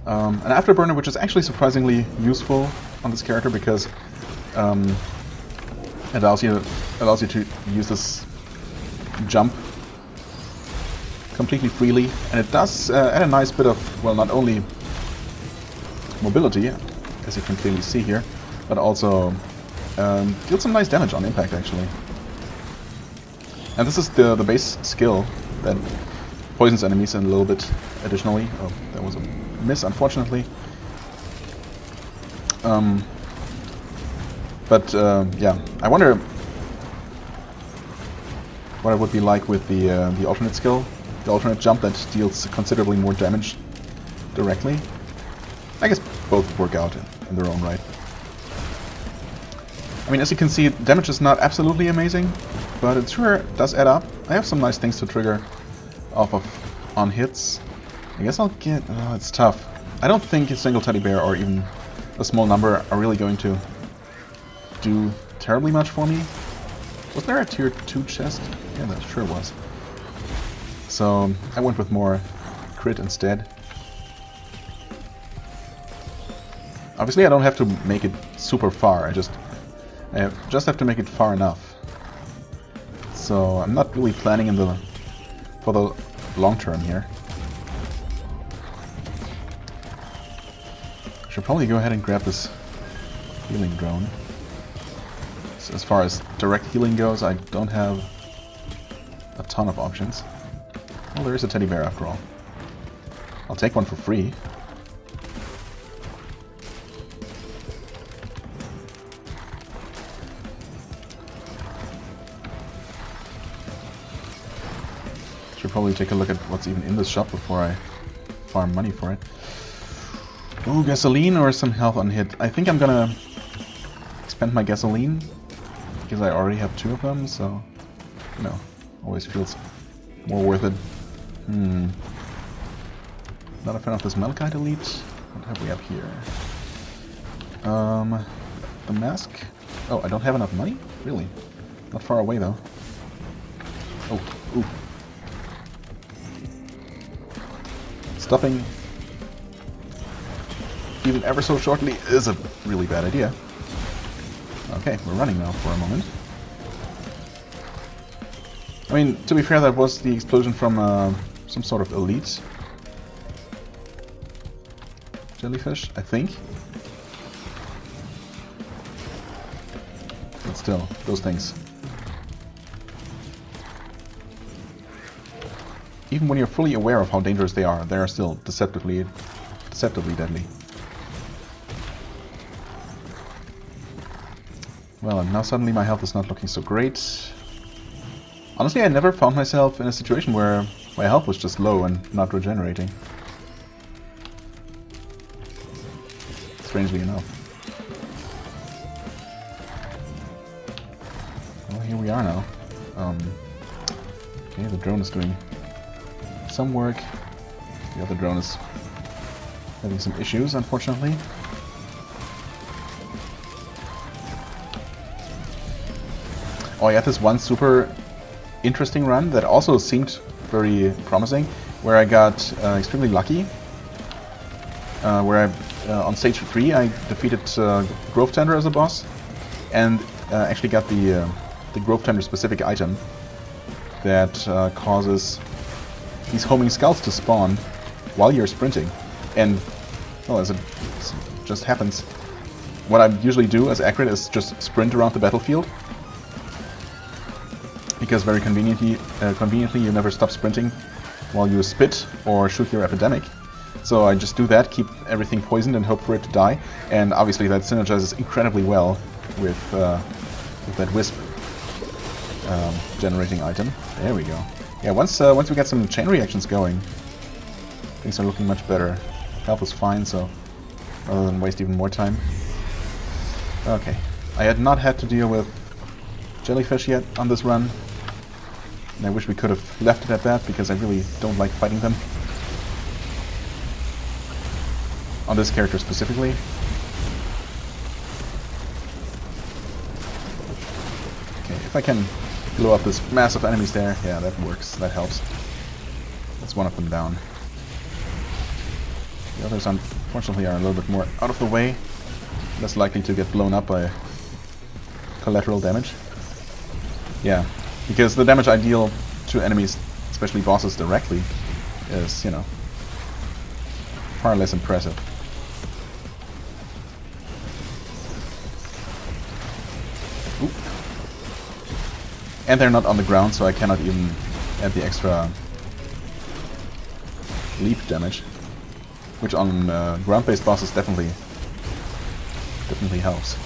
[SPEAKER 1] an afterburner, which is actually surprisingly useful on this character because it allows you to use this jump completely freely, and it does add a nice bit of, well, not only mobility, as you can clearly see here, but also deals some nice damage on impact, actually. And this is the base skill that poisons enemies a little bit additionally. Oh, that was a miss, unfortunately. Yeah, I wonder what it would be like with the alternate skill, the alternate jump that deals considerably more damage directly. I guess both work out in their own right. I mean, as you can see, damage is not absolutely amazing, but it sure does add up. I have some nice things to trigger off of on hits. I guess I'll get... it's tough. I don't think a single teddy bear or even a small number are really going to do terribly much for me. Was there a tier 2 chest? Yeah, that sure was. So I went with more crit instead. Obviously I don't have to make it super far, I just have to make it far enough. So I'm not really planning for the long term here. I should probably go ahead and grab this healing drone. So as far as direct healing goes, I don't have a ton of options. Well, there is a teddy bear after all. I'll take one for free. Should probably take a look at what's even in this shop before I farm money for it. Oh, gasoline or some health on hit. I think I'm gonna spend my gasoline because I already have 2 of them, so, you know, always feels more worth it. Not a fan of this Malachite Elite. What have we up here? The mask. Oh, I don't have enough money? Really? Not far away though. Oh, ooh. Stopping even ever so shortly is a really bad idea. Okay, we're running now for a moment. I mean, to be fair, that was the explosion from some sort of elite jellyfish, I think. But still, those things. Even when you're fully aware of how dangerous they are still deceptively deadly. Well, and now suddenly my health is not looking so great. Honestly, I never found myself in a situation where my health was just low and not regenerating. Strangely enough. Well, here we are now. Okay, the drone is doing some work. The other drone is having some issues, unfortunately. Oh, I had this one super interesting run that also seemed very promising, where I got extremely lucky. Where on stage 3 I defeated Grove Tender as a boss, and actually got the Grove Tender specific item that causes these homing skulls to spawn while you're sprinting. And, well, as it just happens, what I usually do as Acrid is just sprint around the battlefield. Because very conveniently you never stop sprinting while you spit or shoot your epidemic. So I just do that, keep everything poisoned and hope for it to die. And obviously that synergizes incredibly well with that wisp generating item. There we go. Yeah, once we get some chain reactions going, things are looking much better. Health is fine, so rather than waste even more time. Okay, I had not had to deal with jellyfish yet on this run. And I wish we could have left it at that, because I really don't like fighting them. On this character specifically. Okay, if I can blow up this mass of enemies there, yeah, that works, that helps. That's one of them down. The others, unfortunately, are a little bit more out of the way. Less likely to get blown up by collateral damage. Yeah, because the damage I deal to enemies, especially bosses directly, is, you know, far less impressive. Oop. And they're not on the ground, so I cannot even add the extra leap damage, which on ground-based bosses definitely helps.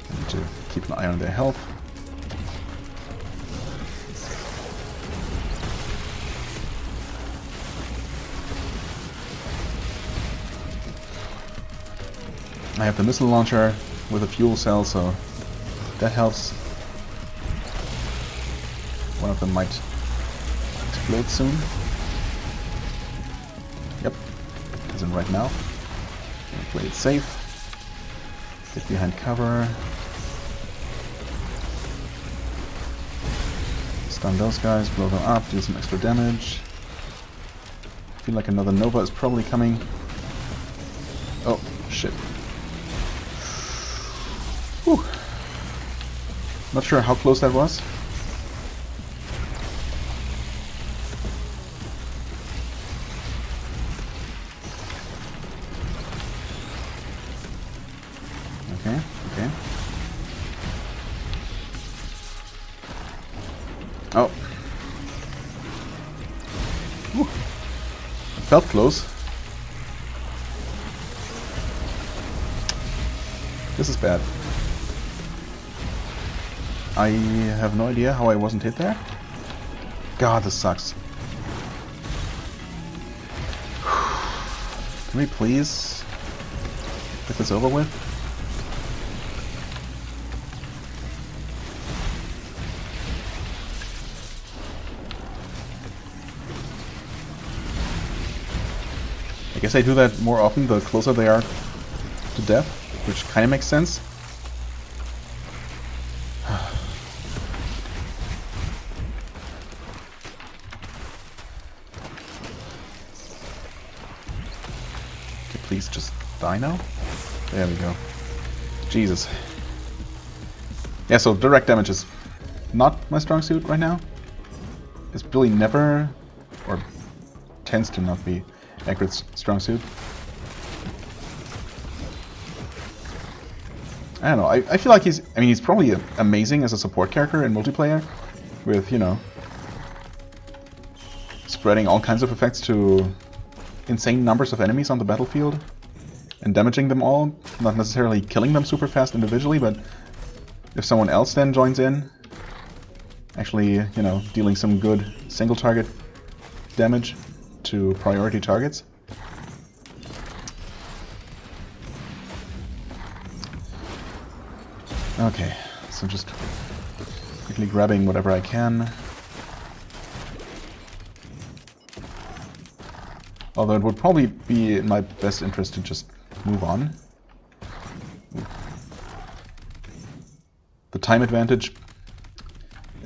[SPEAKER 1] I need to keep an eye on their health. I have the missile launcher with a fuel cell, so that helps. One of them might explode soon. Yep, isn't right now. Play it safe. Get behind cover. Stun those guys, blow them up, do some extra damage. I feel like another Nova is probably coming. Oh, shit. Whew. Not sure how close that was. Okay, okay. Oh. Whew. It felt close. This is bad. I have no idea how I wasn't hit there. God, this sucks. Can we please get this over with? guess I do that more often the closer they are to death, which kind of makes sense. Okay, please just die now. There we go. Jesus. Yeah, so direct damage is not my strong suit right now. It's really never, or tends to not be, Acrid's strong suit. I don't know, I feel like he's probably amazing as a support character in multiplayer, with, you know, spreading all kinds of effects to insane numbers of enemies on the battlefield, and damaging them all, not necessarily killing them super fast individually, but if someone else then joins in, actually, you know, dealing some good single target damage to priority targets. Okay, so just quickly grabbing whatever I can. Although it would probably be in my best interest to just move on. The time advantage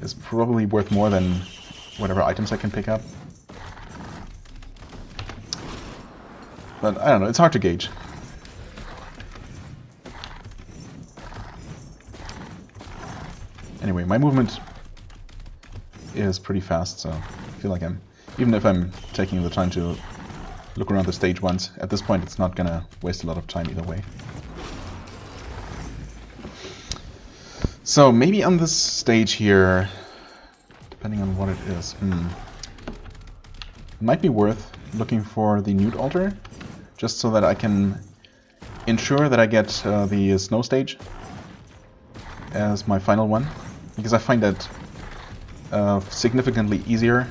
[SPEAKER 1] is probably worth more than whatever items I can pick up. But I don't know, it's hard to gauge. Anyway, my movement is pretty fast, so I feel like even if I'm taking the time to look around the stage once, at this point it's not gonna waste a lot of time either way. So maybe on this stage here, depending on what it is, it might be worth looking for the nude altar, just so that I can ensure that I get the snow stage as my final one, because I find that significantly easier,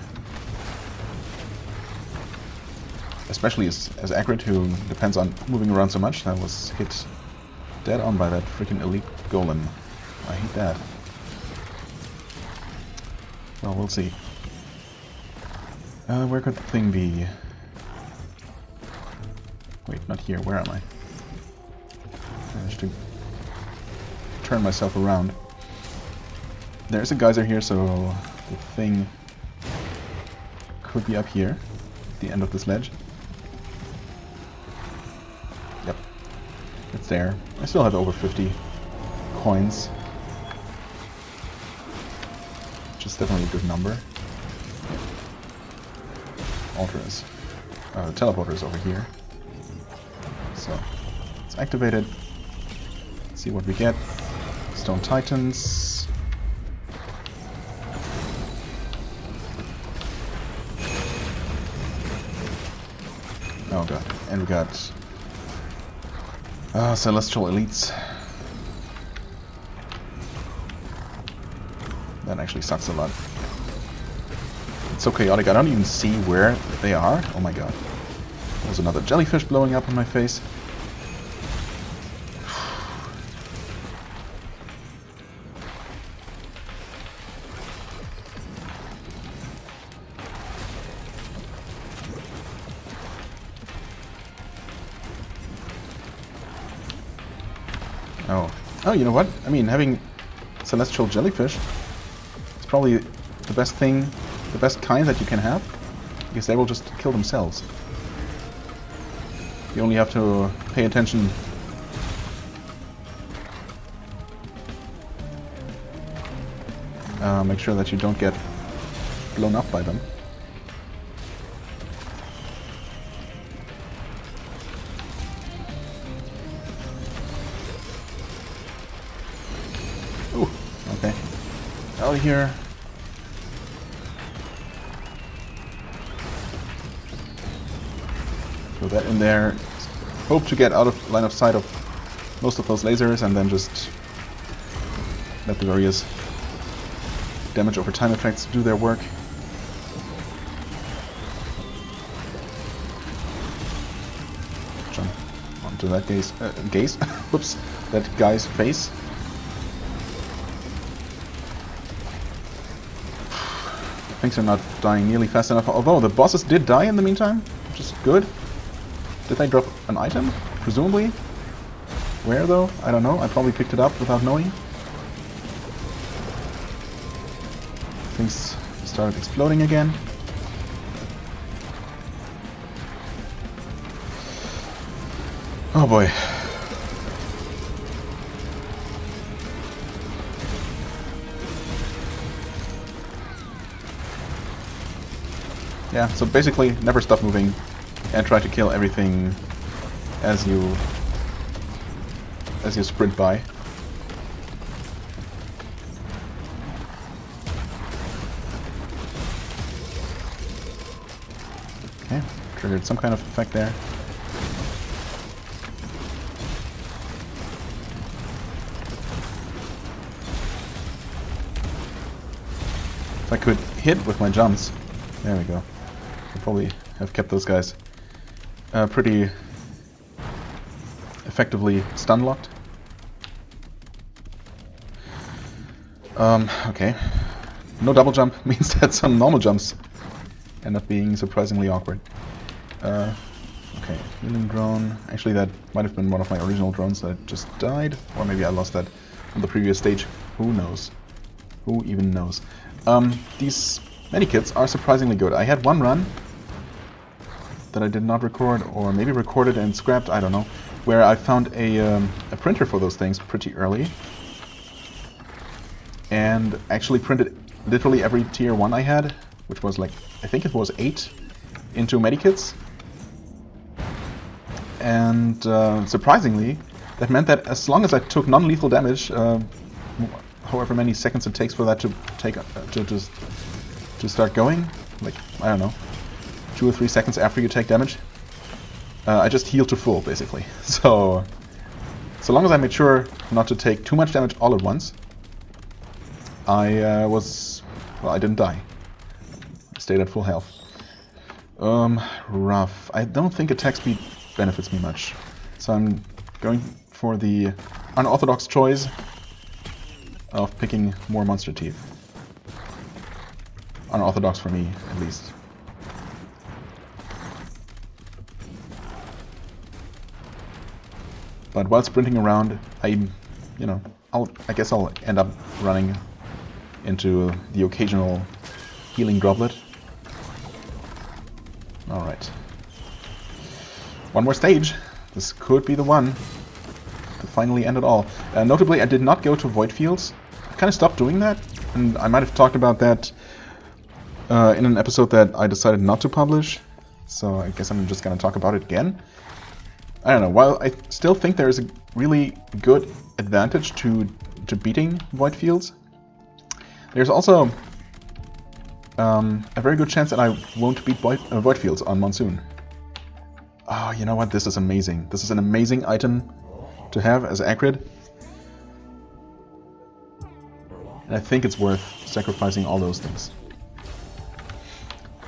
[SPEAKER 1] especially as Acrid, who depends on moving around so much. That was hit dead on by that freaking elite golem. I hate that. Well, we'll see. Where could the thing be? Wait, not here. Where am I? I managed to turn myself around. There's a geyser here, so the thing could be up here, at the end of this ledge. Yep, it's there. I still have over 50 coins, which is definitely a good number. Altar is, the teleporter is over here. So, it's activated. Let's see what we get. Stone Titans. Oh god, and we got Celestial Elites. That actually sucks a lot. It's so chaotic, I don't even see where they are. Oh my god. There's another jellyfish blowing up in my face. Oh, you know what? I mean, having celestial jellyfish is probably the best thing, the best kind that you can have, because they will just kill themselves. You only have to pay attention. Make sure that you don't get blown up by them. Ooh, okay. Out of here. Throw that in there. Hope to get out of line of sight of most of those lasers, and then just let the various damage over time effects do their work. Jump onto that whoops, that guy's face. Things are not dying nearly fast enough, although the bosses did die in the meantime, which is good. Did they drop an item? Presumably. Where though? I don't know. I probably picked it up without knowing. Things started exploding again. Oh boy. Yeah, so basically never stop moving and try to kill everything as you sprint by. Okay, triggered some kind of effect there. If I could hit with my jumps, there we go. I'd probably have kept those guys pretty effectively stun locked. Okay. No double jump means that some normal jumps end up being surprisingly awkward. Okay, healing drone. Actually, that might have been one of my original drones that just died. Or maybe I lost that on the previous stage. Who knows? Who even knows? These medikits are surprisingly good. I had one run that I did not record, or maybe recorded and scrapped, I don't know, where I found a printer for those things pretty early. And actually printed literally every tier 1 I had, which was like, I think it was 8 into medikits. And surprisingly, that meant that as long as I took non-lethal damage, however many seconds it takes for that to take to start going, like, I don't know, 2 or 3 seconds after you take damage, I just healed to full, basically. So long as I made sure not to take too much damage all at once, I I didn't die. I stayed at full health. Rough. I don't think attack speed benefits me much, so I'm going for the unorthodox choice of picking more monster teeth. Unorthodox for me, at least. But while sprinting around, I guess I'll end up running into the occasional healing droplet. Alright. One more stage. This could be the one to finally end it all. Notably, I did not go to void fields. I kind of stopped doing that, and I might have talked about that in an episode that I decided not to publish. So I guess I'm just going to talk about it again. I don't know, while I still think there is a really good advantage to beating void fields, there's also a very good chance that I won't beat void fields on Monsoon. Oh, you know what? This is amazing. This is an amazing item to have as Acrid. And I think it's worth sacrificing all those things.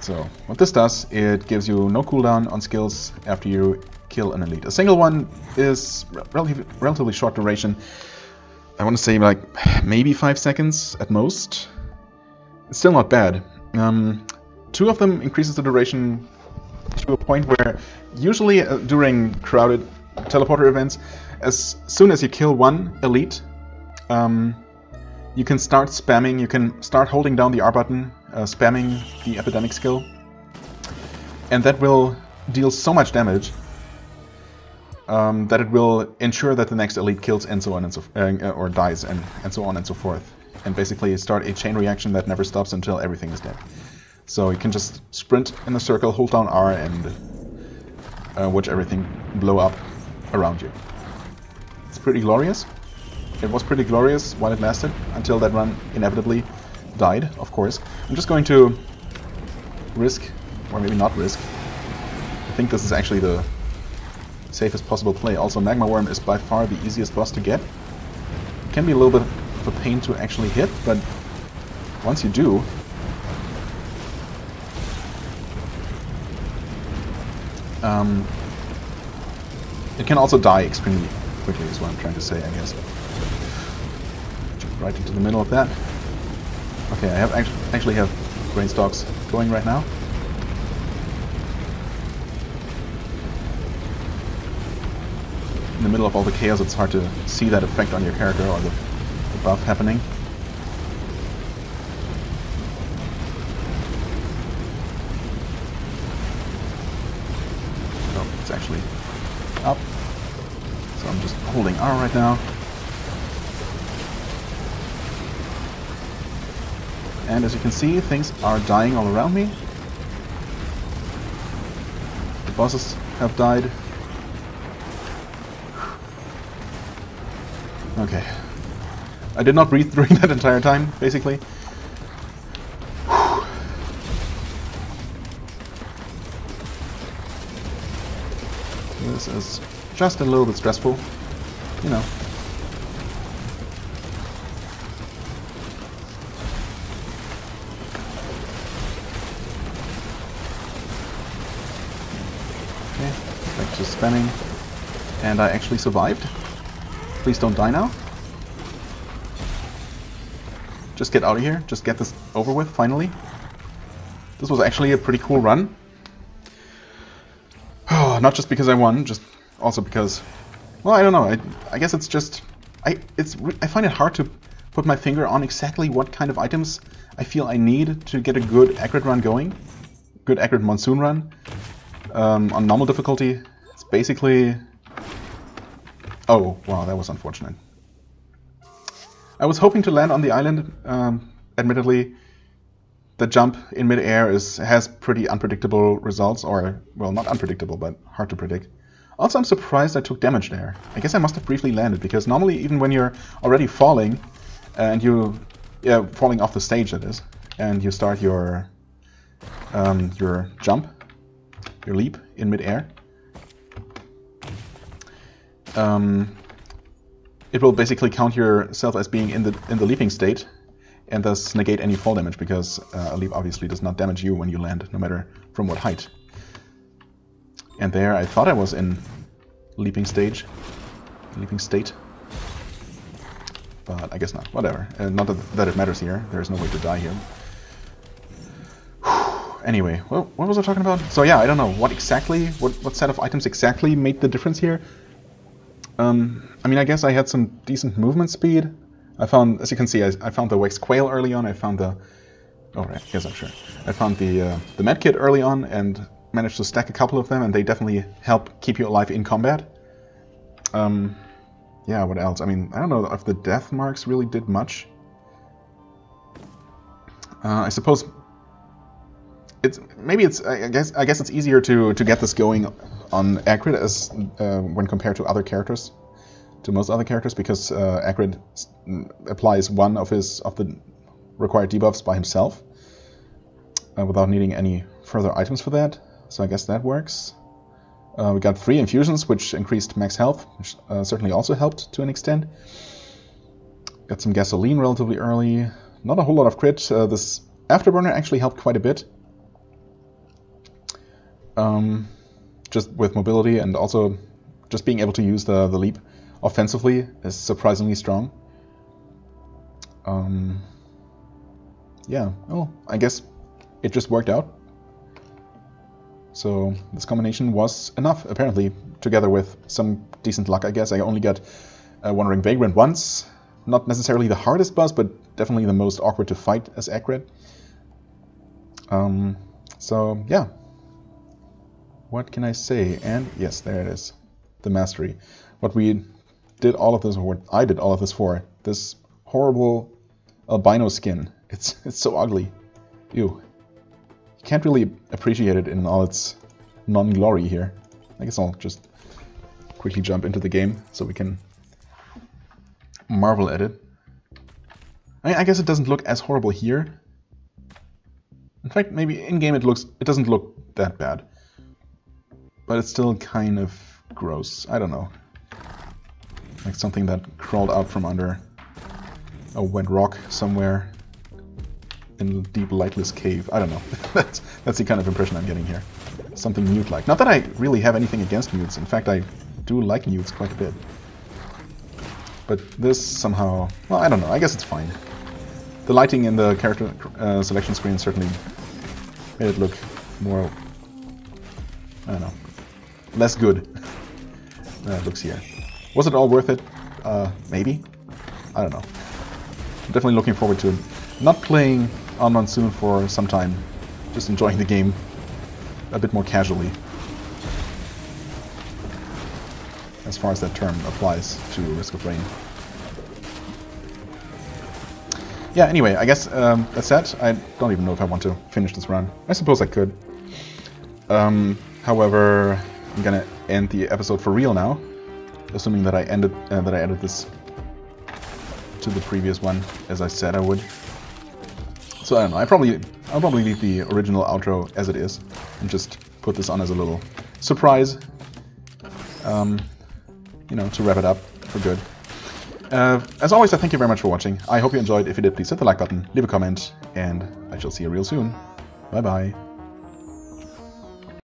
[SPEAKER 1] So, what this does, it gives you no cooldown on skills after you kill an elite. A single one is relatively short duration. I want to say like maybe 5 seconds at most. It's still not bad. 2 of them increases the duration to a point where usually during crowded teleporter events, as soon as you kill one elite, you can start spamming, you can start holding down the R button, spamming the epidemic skill, and that will deal so much damage that it will ensure that the next elite kills and so on and so or dies and so on and so forth, and basically start a chain reaction that never stops until everything is dead. So you can just sprint in a circle, hold down R, and watch everything blow up around you. It's pretty glorious. It was pretty glorious while it lasted, until that run inevitably died, of course. I'm just going to risk, or maybe not risk. I think this is actually the safest possible play. Also, Magma Worm is by far the easiest boss to get. It can be a little bit of a pain to actually hit, but once you do, it can also die extremely quickly, is what I'm trying to say, I guess. Jump right into the middle of that. Okay, I actually have brain stalks going right now. in the middle of all the chaos, it's hard to see that effect on your character or the buff happening. Oh, it's actually up. So I'm just holding R right now. And as you can see, things are dying all around me. The bosses have died. Okay. I did not breathe during that entire time, basically. This is just a little bit stressful, you know. Okay, back to spamming. And I actually survived. Please don't die now. Just get out of here. Just get this over with, finally. This was actually a pretty cool run. Not just because I won, just also because... Well, I don't know. I guess it's just... I find it hard to put my finger on exactly what kind of items I feel I need to get a good Acrid run going. Good Acrid Monsoon run. On normal difficulty, it's basically... Oh, wow, that was unfortunate. I was hoping to land on the island. Admittedly, the jump in mid-air has pretty unpredictable results, or, well, not unpredictable, but hard to predict. Also, I'm surprised I took damage there. I guess I must have briefly landed, because normally even when you're already falling, and falling off the stage, that is, and you start your jump, your leap in mid-air, it will basically count yourself as being in the leaping state, and thus negate any fall damage, because a leap obviously does not damage you when you land, no matter from what height. And there I thought I was in leaping state, but I guess not. Whatever. Not that it matters here. There is no way to die here. Anyway, well, what was I talking about? So yeah, I don't know what set of items exactly made the difference here. I mean, I guess I had some decent movement speed. I found, as you can see, I found the Wax Quail early on. I found the... Oh, right, yes, I'm sure. I found the medkit early on and managed to stack a couple of them, and they definitely help keep you alive in combat. Yeah, what else? I mean, I don't know if the death marks really did much. I suppose... I guess it's easier to get this going on Acrid as when compared to other characters, to most other characters, because Acrid applies one of the required debuffs by himself without needing any further items for that. So I guess that works. We got 3 infusions, which increased max health, which certainly also helped to an extent. Got some gasoline relatively early. Not a whole lot of crit. This afterburner actually helped quite a bit. Just with mobility, and also just being able to use the leap offensively is surprisingly strong. Yeah, well, I guess it just worked out. So this combination was enough, apparently, together with some decent luck, I guess. I only got Wandering Vagrant once. Not necessarily the hardest boss, but definitely the most awkward to fight as Acrid. So, yeah. What can I say? And yes, there it is. The mastery. What we did all of this, or what I did all of this for. This horrible albino skin. It's so ugly. Ew. You can't really appreciate it in all its non-glory here. I guess I'll just quickly jump into the game so we can marvel at it. I guess it doesn't look as horrible here. In fact, maybe in-game it doesn't look that bad. But it's still kind of gross. I don't know. Like something that crawled out from under a wet rock somewhere in a deep, lightless cave. I don't know. That's the kind of impression I'm getting here. Something newt-like. Not that I really have anything against newts. In fact, I do like newts quite a bit. But this somehow... Well, I don't know. I guess it's fine. The lighting in the character selection screen certainly made it look more... I don't know. Less good than it looks here. Was it all worth it? Maybe? I don't know. I'm definitely looking forward to not playing on Monsoon for some time. Just enjoying the game a bit more casually. As far as that term applies to Risk of Rain. Yeah, anyway, I guess that's that. I don't even know if I want to finish this run. I suppose I could. However, I'm gonna end the episode for real now, assuming that I added this to the previous one, as I said I would. So I don't know. I'll probably leave the original outro as it is, and just put this on as a little surprise. You know, to wrap it up for good. As always, I thank you very much for watching. I hope you enjoyed. If you did, please hit the like button, leave a comment, and I shall see you real soon. Bye bye.